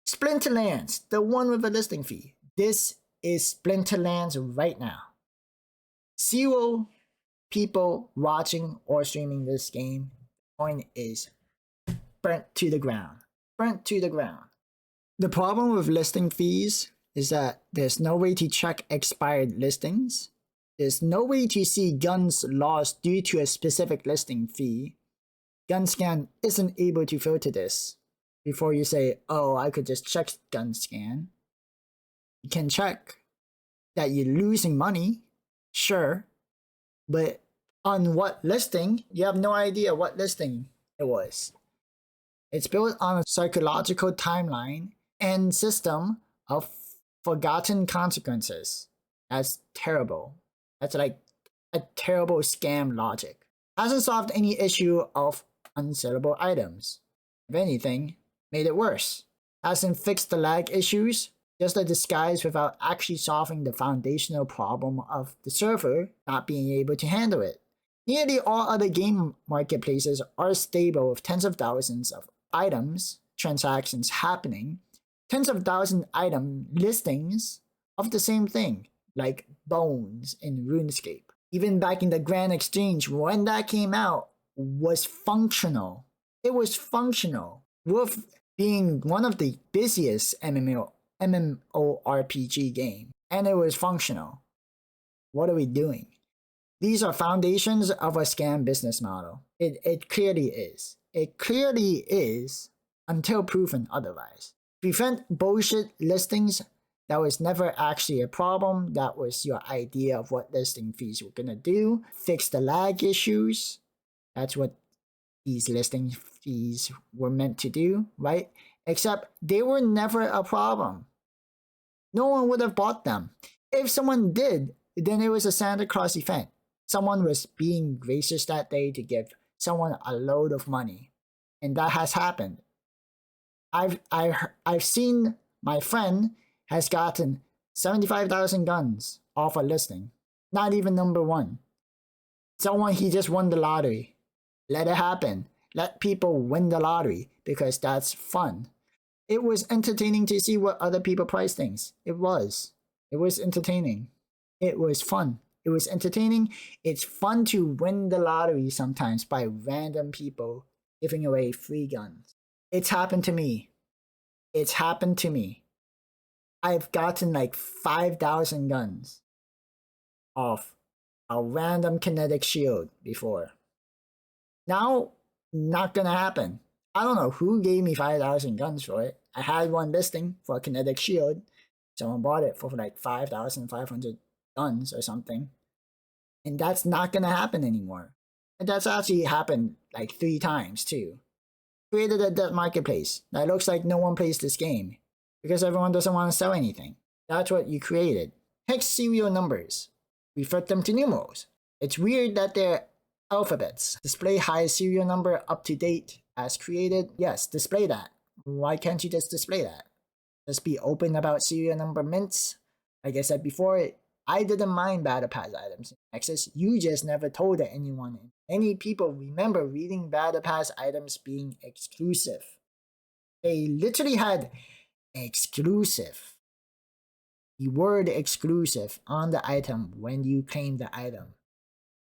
Splinterlands, the one with a listing fee. This is Splinterlands right now. 0 people watching or streaming this game. The point is burnt to the ground. Burnt to the ground. The problem with listing fees is that there's no way to check expired listings. There's no way to see guns lost due to a specific listing fee. GunScan isn't able to filter this before you say, oh, I could just check GunScan. You can check that you're losing money, sure, but on what listing? You have no idea what listing it was. It's built on a psychological timeline and system of forgotten consequences. That's terrible. That's like a terrible scam logic. Hasn't solved any issue of unsellable items. If anything, made it worse. Hasn't fixed the lag issues, just a disguise without actually solving the foundational problem of the server not being able to handle it. Nearly all other game marketplaces are stable with tens of thousands of items, transactions happening, tens of thousand item listings of the same thing, like bones in RuneScape. Even back in the Grand Exchange, when that came out, was functional. It was functional. With being one of the busiest MMORPG game, and it was functional. What are we doing? These are foundations of a scam business model. It clearly is. It clearly is until proven otherwise. Prevent bullshit listings. That was never actually a problem. That was your idea of what listing fees were gonna do. Fix the lag issues. That's what these listing fees were meant to do, right? Except they were never a problem. No one would have bought them. If someone did, then it was a Santa Claus event. Someone was being racist that day to give someone a load of money. and that has happened. I've seen my friend has gotten 75,000 guns off a listing. Not even number one. Someone, he just won the lottery. Let it happen. Let people win the lottery because that's fun. It was entertaining to see what other people price things. It was. It was entertaining. It was fun. It was entertaining. It's fun to win the lottery sometimes by random people giving away free guns. It's happened to me. It's happened to me. I've gotten like 5,000 guns off a random kinetic shield before. Now, not gonna happen. I don't know who gave me 5,000 guns for it. I had one listing for a kinetic shield. Someone bought it for like 5,500 guns or something. And that's not gonna happen anymore. And that's actually happened like 3 times too. Created a dead marketplace that looks like no one plays this game because everyone doesn't want to sell anything. That's what you created. Hex serial numbers. We flip them to numerals. It's weird that they're alphabets. Display highest serial number up to date as created. Yes, display that. Why can't you just display that? Just be open about serial number mints. Like I said before, I didn't mind Battle Pass items in Nexus. You just never told anyone. Many people remember reading Battle Pass items being exclusive. They literally had exclusive. The word exclusive on the item when you claimed the item.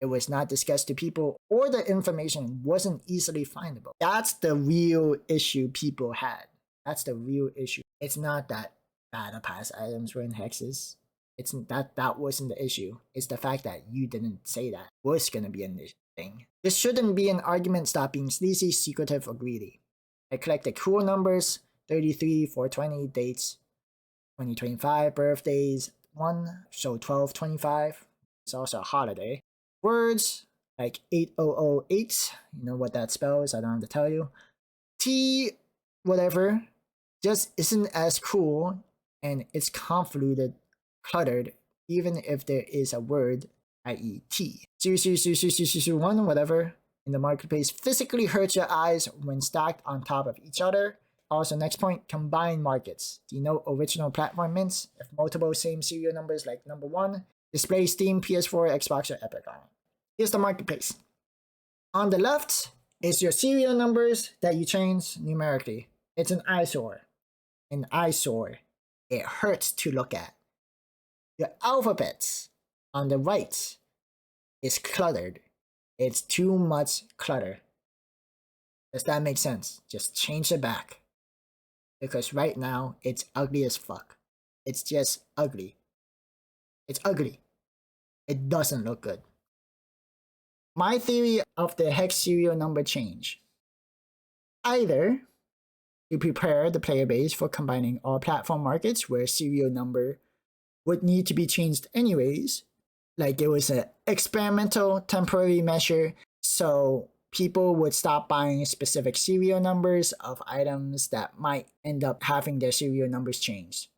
It was not discussed to people, or the information wasn't easily findable. That's the real issue people had. That's the real issue. It's not that Battle Pass items were in hexes. It's that wasn't the issue. It's the fact that you didn't say that was gonna be a thing. This shouldn't be an argument. Stop being sleazy, secretive, or greedy. I collected cool numbers: 33, 420, dates, 2025, birthdays, 1, so 1225. It's also a holiday. Words like 8008, you know what that spells, I don't have to tell you. T, whatever, just isn't as cool, and it's convoluted, cluttered, even if there is a word, i.e. T. 00001, whatever, in the marketplace physically hurts your eyes when stacked on top of each other. Also, next point, combined markets. Denote original platform mints if multiple same serial numbers like number 1 display Steam, PS4, Xbox, or Epic on it. Here's the marketplace. On the left is your serial numbers that you change numerically. It's an eyesore. An eyesore. It hurts to look at. Your alphabets on the right is cluttered. It's too much clutter. Does that make sense? Just change it back. Because right now, it's ugly as fuck. It's just ugly. It's ugly. It doesn't look good. My theory of the hex serial number change. Either to prepare the player base for combining all platform markets where serial number would need to be changed anyways, like it was an experimental temporary measure, so people would stop buying specific serial numbers of items that might end up having their serial numbers changed.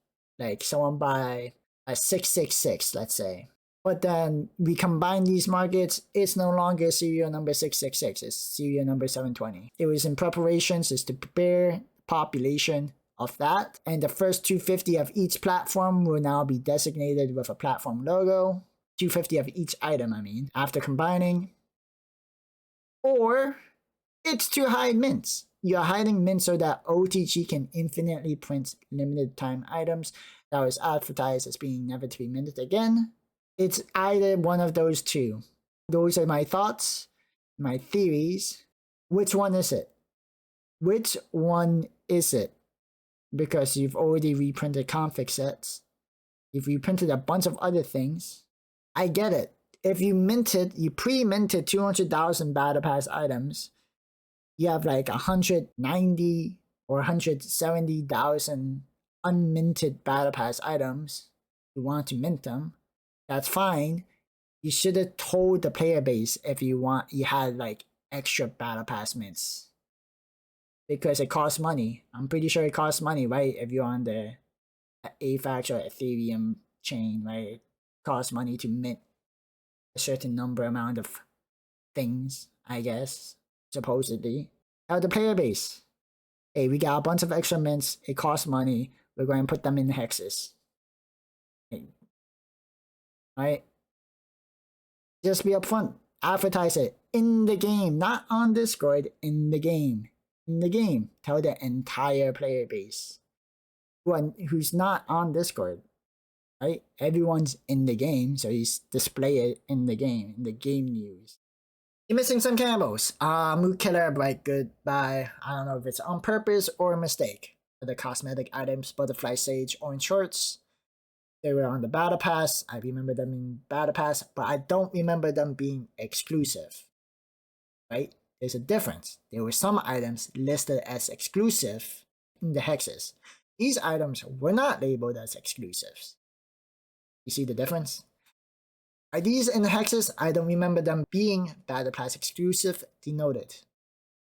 Like someone buy a 666, let's say. But then we combine these markets, it's no longer serial number 666, it's serial number 720. It was in preparations is to prepare population of that, and the first 250 of each platform will now be designated with a platform logo. 250 of each item, I mean, after combining. Or it's to hide mints. You're hiding mints so that OTG can infinitely print limited time items that was advertised as being never to be minted again. It's either one of those two. Those are my thoughts, my theories. Which one is it? Which one is it? Because you've already reprinted config sets. You've reprinted a bunch of other things. I get it. If you pre-minted 200,000 Battle Pass items, you have like 190 or 170,000 unminted Battle Pass items. You want to mint them. That's fine. You should have told the player base if you had like extra Battle Pass mints. Because it costs money. I'm pretty sure it costs money, right? If you're on the AFAX or Ethereum chain, right? It costs money to mint a certain amount of things, I guess, supposedly. Tell the player base, hey, we got a bunch of extra mints. It costs money. We're going to put them in hexes. Right? Just be upfront. Advertise it in the game, not on Discord. In the game. In the game. Tell the entire player base who's not on Discord. Right? Everyone's in the game, so you display it in the game news. You're missing some camos. Mood Killer, Bright Goodbye. I don't know if it's on purpose or a mistake. The cosmetic items, Butterfly Sage, Orange Shorts. They were on the Battle Pass. I remember them in Battle Pass, but I don't remember them being exclusive. Right? There's a difference. There were some items listed as exclusive in the hexes. These items were not labeled as exclusives. You see the difference? Are these in the hexes? I don't remember them being Battle Pass exclusive denoted.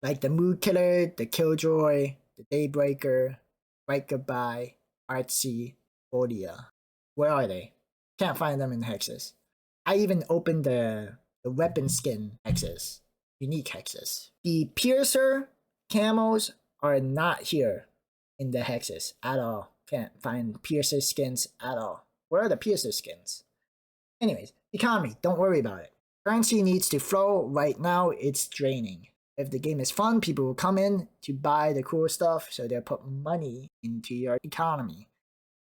Like the Mood Killer, the Killjoy, the Daybreaker, Bright Goodbye, Artsy, Bodia. Where are they? Can't find them in the hexes. I even opened the weapon skin hexes, unique hexes. The Piercer camos are not here in the hexes at all. Can't find Piercer skins at all. Where are the Piercer skins? Anyways, economy, don't worry about it. Currency needs to flow. Right now, it's draining. If the game is fun, people will come in to buy the cool stuff, so they'll put money into your economy.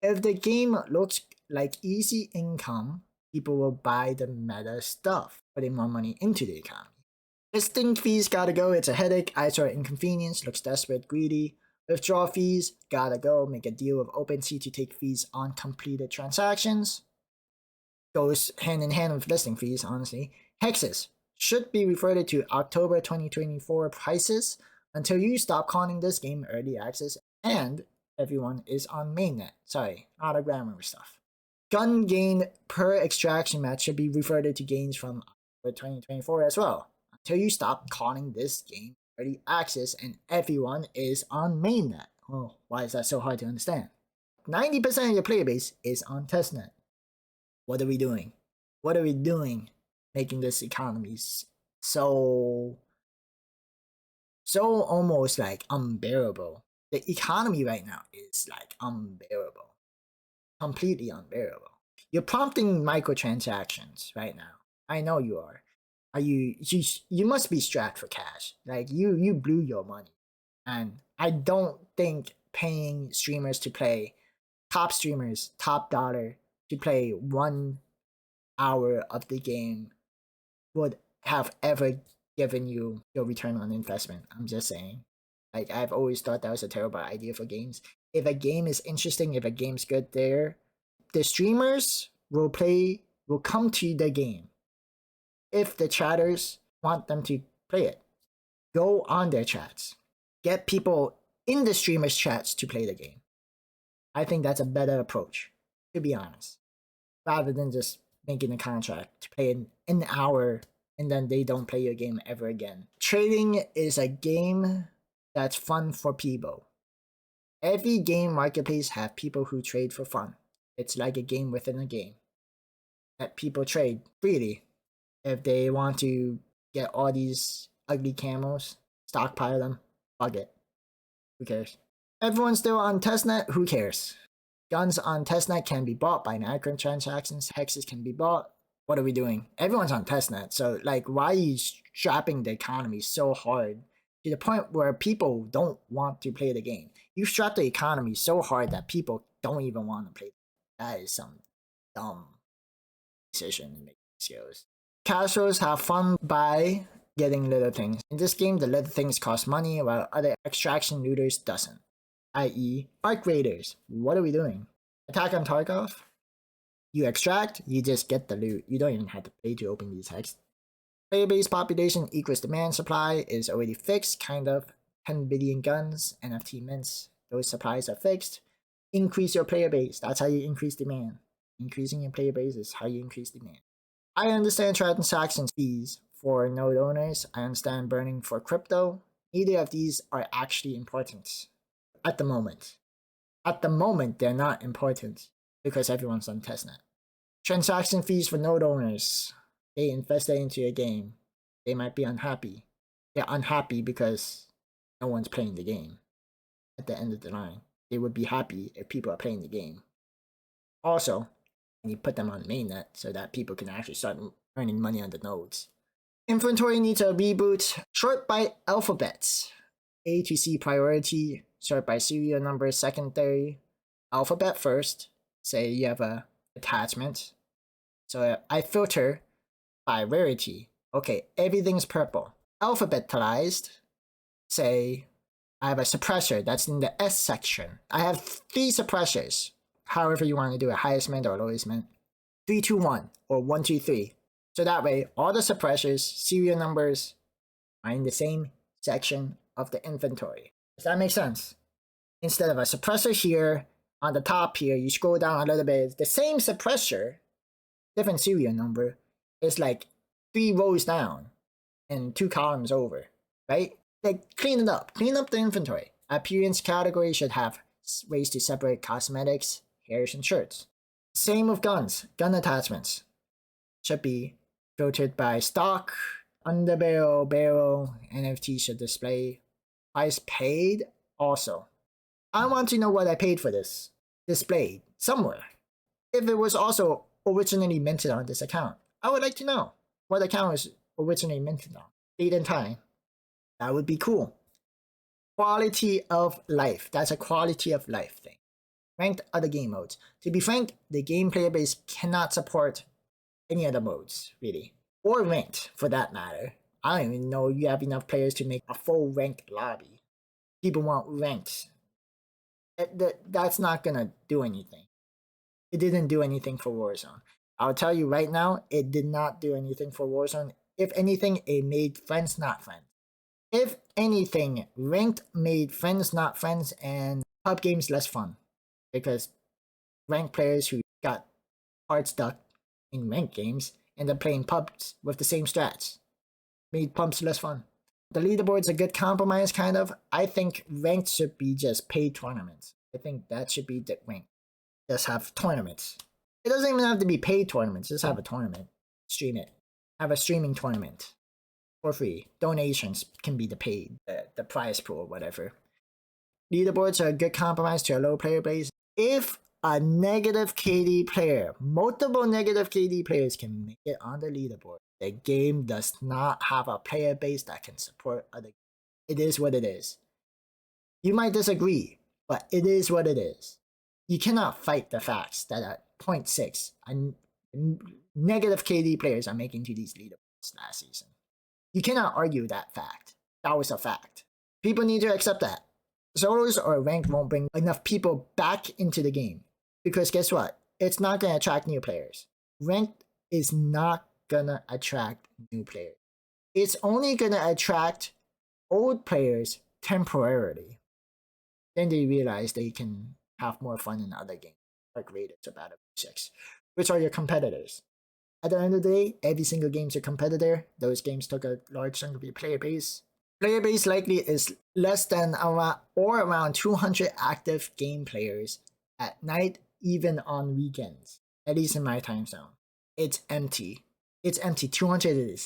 If the game looks like easy income, people will buy the meta stuff, putting more money into the economy. Listing fees gotta go, it's a headache, eyesore inconvenience, looks desperate, greedy. Withdrawal fees, gotta go, make a deal with OpenSea to take fees on completed transactions. Goes hand in hand with listing fees, honestly. Hexes should be reverted to October 2024 prices until you stop calling this game early access and everyone is on mainnet. Sorry, not a grammar stuff. Gun gain per extraction match should be reverted to gains from October 2024 as well until you stop calling this game early access and everyone is on mainnet. Oh, why is that so hard to understand? 90% of your player base is on testnet. What are we doing? What are we doing making this economy so almost like unbearable? The economy right now is like unbearable. Completely unbearable. You're prompting microtransactions right now. I know you are. Are you must be strapped for cash. Like you blew your money. And I don't think paying streamers to play, top streamers, top dollar to play 1 hour of the game would have ever given you your return on investment. I'm just saying. Like, I've always thought that was a terrible idea for games. If a game is interesting, if a game's good there, the streamers will come to the game. If the chatters want them to play it, go on their chats. Get people in the streamers' chats to play the game. I think that's a better approach, to be honest. Rather than just making a contract to play in an hour and then they don't play your game ever again. Trading is a game that's fun for people. Every game marketplace have people who trade for fun. It's like a game within a game. Let people trade freely. If they want to get all these ugly camos, stockpile them, fuck it. Who cares? Everyone's still on testnet, who cares? Guns on testnet can be bought by microtransactions, hexes can be bought. What are we doing? Everyone's on testnet, so like, why are you strapping the economy so hard to the point where people don't want to play the game? You strap the economy so hard that people don't even want to play. That is some dumb decision to make skills. Casuals have fun by getting little things. In this game, the little things cost money, while other extraction looters doesn't. I.e., Arc Raiders. What are we doing? Attack on Tarkov? You extract, you just get the loot. You don't even have to pay to open these hexes. Player base population equals demand supply is already fixed, kind of. 10 billion guns, NFT mints, those supplies are fixed. Increase your player base, that's how you increase demand. Increasing your player base is how you increase demand. I understand transaction fees for node owners. I understand burning for crypto. Neither of these are actually important at the moment. At the moment, they're not important because everyone's on testnet. Transaction fees for node owners. They invested into a game. They might be unhappy. They're unhappy because no one's playing the game. At the end of the line, they would be happy if people are playing the game. Also, you put them on mainnet so that people can actually start earning money on the nodes. Inventory needs a reboot. Sort by alphabets. A to C priority. Sort by serial number secondary. Alphabet first. Say you have a attachment. So I filter by rarity. Okay, everything's purple. Alphabetized. Say I have a suppressor that's in the S section. I have 3 suppressors. However you want to do it, highest mint or lowest mint. 3, 2, 1 or 1, 2, 3. So that way, all the suppressors, serial numbers are in the same section of the inventory. Does that make sense? Instead of a suppressor here, on the top here, you scroll down a little bit, the same suppressor, different serial number, is like 3 rows down and 2 columns over, right? Like, clean it up. Clean up the inventory. Appearance category should have ways to separate cosmetics, hairs, and shirts. Same with guns. Gun attachments should be filtered by stock, underbarrel, barrel, NFT should display. Price paid also. I want to know what I paid for this. Displayed somewhere. If it was also originally minted on this account, I would like to know what account was originally minted on. Date and time. That would be cool. Quality of life. That's a quality of life thing. Ranked other game modes. To be frank, the game player base cannot support any other modes, really. Or ranked, for that matter. I don't even know you have enough players to make a full ranked lobby. People want ranked. That's not gonna do anything. It didn't do anything for Warzone. I'll tell you right now, it did not do anything for Warzone. If anything, it made friends not friends. If anything, ranked made friends not friends and pub games less fun. Because ranked players who got hard stuck in ranked games end up playing pubs with the same strats. Made pubs less fun. The leaderboard's a good compromise, kind of. I think ranked should be just paid tournaments. I think that should be the ranked. Just have tournaments. It doesn't even have to be paid tournaments. Just have a tournament. Stream it. Have a streaming tournament. For free. Donations can be the paid, the prize pool, or whatever. Leaderboards are a good compromise to a low player base. If a negative KD player, multiple negative KD players can make it on the leaderboard, the game does not have a player base that can support other games. It is what it is. You might disagree, but it is what it is. You cannot fight the facts that at 0.6, negative KD players are making to these leaderboards last season. You cannot argue that fact. That was a fact. People need to accept that. Solos or ranked won't bring enough people back into the game. Because guess what? It's not going to attract new players. Ranked is not going to attract new players. It's only going to attract old players temporarily. Then they realize they can have more fun in other games, like Raiders or Battlefield 6, which are your competitors. At the end of the day, every single game's your competitor. Those games took a large chunk of your player base. Player base likely is less than around 200 active game players at night, even on weekends. At least in my time zone. It's empty. It's empty. 200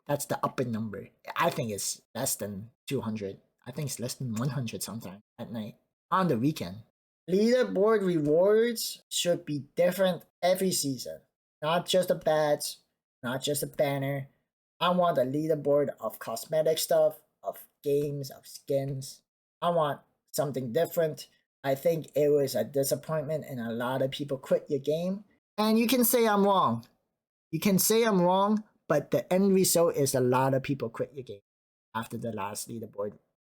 that's the upper number. I think it's less than 200. I think it's less than 100 sometimes at night. On the weekend. Leaderboard rewards should be different every season. Not just a badge, not just a banner. I want a leaderboard of cosmetic stuff, of games, of skins. I want something different. I think it was a disappointment and a lot of people quit your game. And you can say I'm wrong. You can say I'm wrong, but the end result is a lot of people quit your game after the last leaderboard.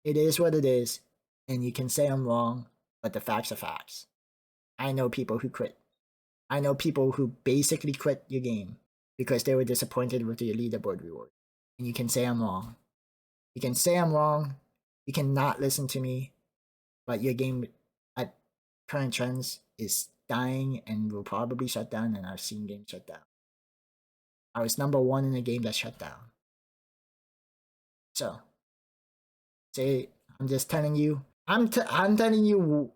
It is what it is, and you can say I'm wrong, but the facts are facts. I know people who quit. I know people who basically quit your game because they were disappointed with your leaderboard reward. And you can say I'm wrong. You can say I'm wrong. You cannot listen to me, but your game at current trends is dying and will probably shut down, and I've seen games shut down. I was number 1 in a game that shut down. So, I'm just telling you, I'm telling you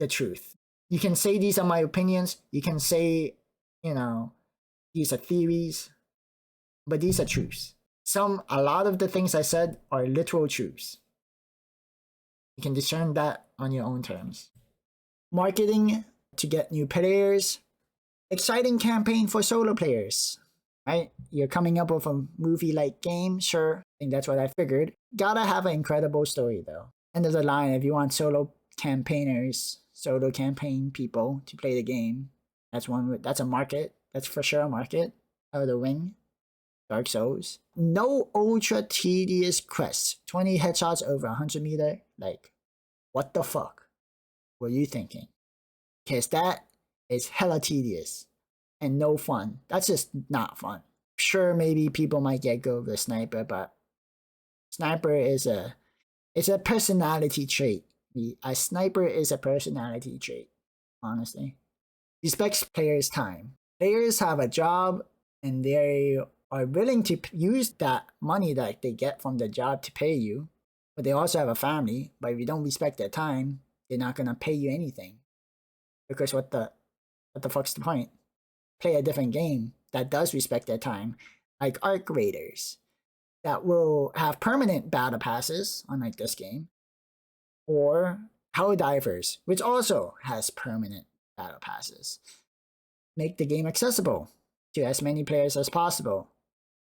the truth. You can say these are my opinions. You can say, these are theories, but these are truths. A lot of the things I said are literal truths. You can discern that on your own terms. Marketing to get new players. Exciting campaign for solo players, right? You're coming up with a movie-like game, sure. I think that's what I figured. Gotta have an incredible story though. End of the line, if you want solo campaigners, solo campaign people to play the game, that's a market. That's for sure a market. Out the wing. Dark Souls. No ultra tedious quests. 20 headshots over 100 meter. Like, what the fuck were you thinking? Because that is hella tedious and no fun. That's just not fun. Sure, maybe people might get good with sniper, but sniper is it's a personality trait. A sniper is a personality trait, honestly. Respects players' time. Players have a job and they are willing to use that money that they get from the job to pay you, but they also have a family. But if you don't respect their time, they're not gonna pay you anything. Because what the fuck's the point? Play a different game that does respect their time, like Arc Raiders, that will have permanent battle passes, unlike this game, or Hell Divers, which also has permanent battle passes. Make the game accessible to as many players as possible.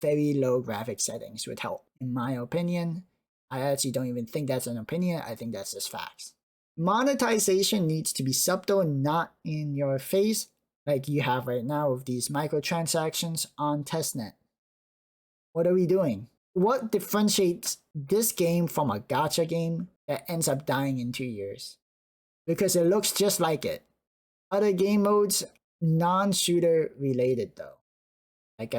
Very low graphic settings would help, in my opinion. I actually don't even think that's an opinion, I think that's just facts. Monetization needs to be subtle, not in your face, like you have right now with these microtransactions on testnet. What are we doing? What differentiates this game from a gacha game that ends up dying in 2 years? Because it looks just like it. Other game modes, non-shooter related though. Like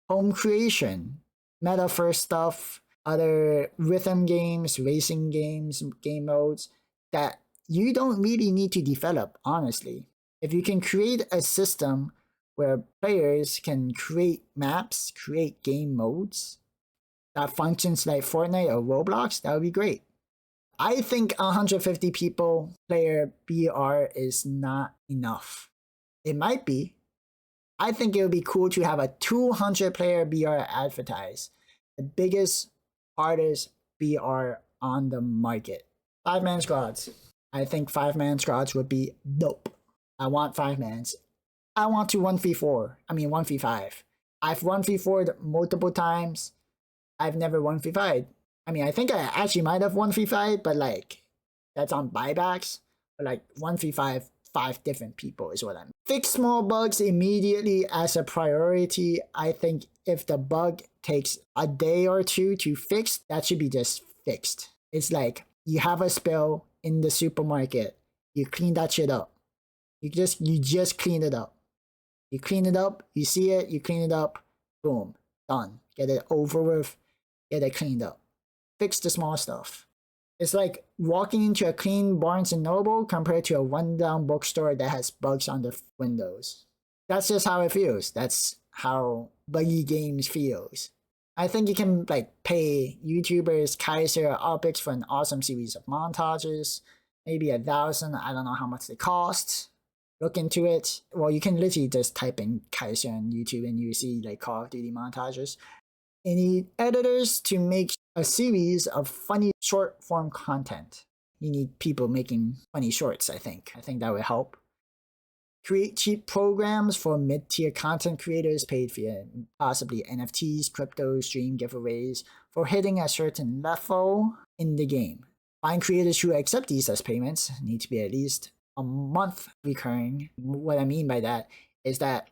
home creation, meta first stuff, other rhythm games, racing games, game modes that you don't really need to develop, honestly. If you can create a system where players can create maps, create game modes that functions like Fortnite or Roblox, that would be great. I think 150 people player BR is not enough. It might be. I think it would be cool to have a 200 player BR advertised. The biggest, hardest BR on the market. 5-man squads. I think 5-man squads would be dope. I want 5-mans. I want to 1v4. I mean 1v5. I've 1v4'd multiple times. I've never 1v5'd. I mean, I think I actually might have 1v5'd, but like, that's on buybacks. But like 1v5, 5 different people is what I mean. Fix small bugs immediately as a priority. I think if the bug takes a day or two to fix, that should be just fixed. It's like you have a spill in the supermarket. You clean that shit up. You just clean it up. You clean it up, you see it, you clean it up, boom, done. Get it over with, get it cleaned up. Fix the small stuff. It's like walking into a clean Barnes & Noble compared to a rundown bookstore that has bugs on the windows. That's just how it feels. That's how buggy games feels. I think you can like pay YouTubers Kaiser or Opix for an awesome series of montages. Maybe 1,000, I don't know how much they cost. Look into it. Well, you can literally just type in Kaiser on YouTube and you see like Call of Duty montages. You need editors to make a series of funny short form content. You need people making funny shorts, I think. I think that would help. Create cheap programs for mid-tier content creators paid via possibly NFTs, crypto, stream giveaways for hitting a certain level in the game. Find creators who accept these as payments. Need to be at least a month recurring. What I mean by that is that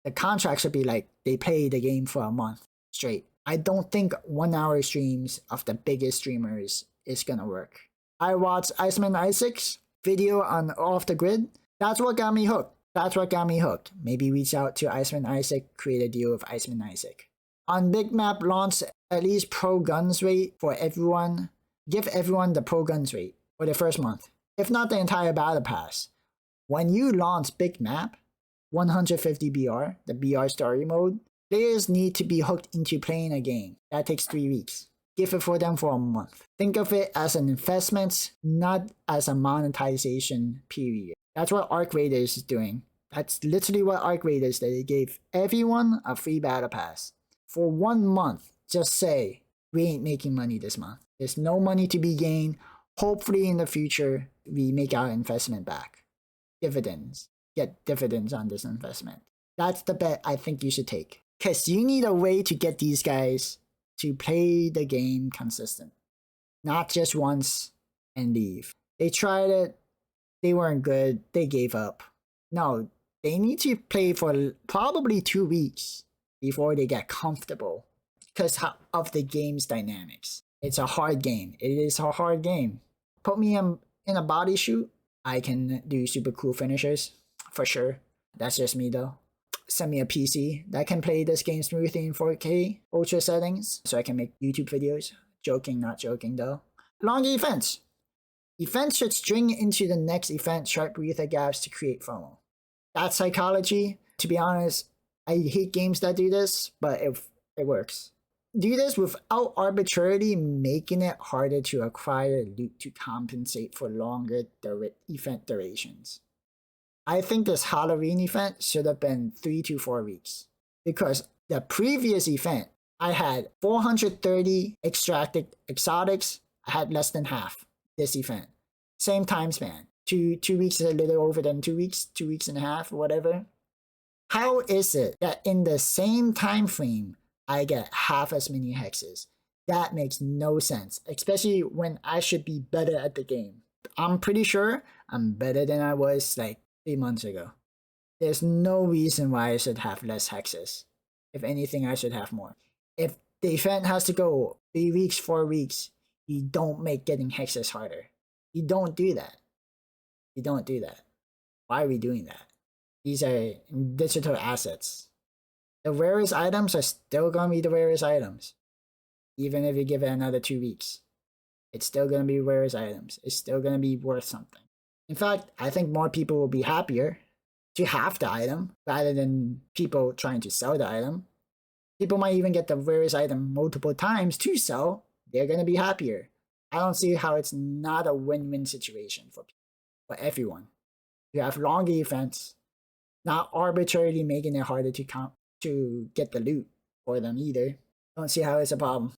the contract should be like they play the game for a month straight. I don't think 1 hour streams of the biggest streamers is gonna work. I watched Iceman Isaac's video on Off the Grid. That's what got me hooked. That's what got me hooked. Maybe reach out to Iceman Isaac, create a deal with Iceman Isaac. On Big Map, launch at least pro guns rate for everyone. Give everyone the pro guns rate for the first month, if not the entire battle pass. When you launch Big Map, 150 BR, the BR story mode, players need to be hooked into playing a game. That takes 3 weeks. Give it for them for a month. Think of it as an investment, not as a monetization period. That's what Arc Raiders is doing. That's literally what Arc Raiders did. They gave everyone a free battle pass. For 1 month, just say, we ain't making money this month. There's no money to be gained. Hopefully in the future, we make our investment back. Dividends. Get dividends on this investment. That's the bet I think you should take. Because you need a way to get these guys to play the game consistent. Not just once and leave. They tried it. They weren't good. They gave up. No, they need to play for probably 2 weeks before they get comfortable because of the game's dynamics. It's a hard game. It is a hard game. Put me in a body shoot, I can do super cool finishers for sure. That's just me though. Send me a PC that can play this game smoothly in 4K ultra settings so I can make YouTube videos. Joking, not joking though. Longer events. Events should string into the next event sharp breather gaps to create FOMO. That's psychology. To be honest, I hate games that do this, but it works. Do this without arbitrarily making it harder to acquire loot to compensate for longer event durations. I think this Halloween event should have been 3 to 4 weeks because the previous event, I had 430 extracted exotics. I had less than half this event. Same time span. 2 weeks is a little over than 2 weeks, 2 weeks and a half, whatever. How is it that in the same time frame, I get half as many hexes? That makes no sense, especially when I should be better at the game. I'm pretty sure I'm better than I was like 3 months ago. There's no reason why I should have less hexes. If anything, I should have more. If the event has to go 3 weeks, 4 weeks, you don't make getting hexes harder. You don't do that. You don't do that. Why are we doing that? These are digital assets. The rarest items are still going to be the rarest items. Even if you give it another 2 weeks. It's still going to be rarest items. It's still going to be worth something. In fact, I think more people will be happier to have the item rather than people trying to sell the item. People might even get the rarest item multiple times to sell. They're going to be happier. I don't see how it's not a win-win situation for everyone. You have longer events, not arbitrarily making it harder to get the loot for them either. Don't see how it's a problem.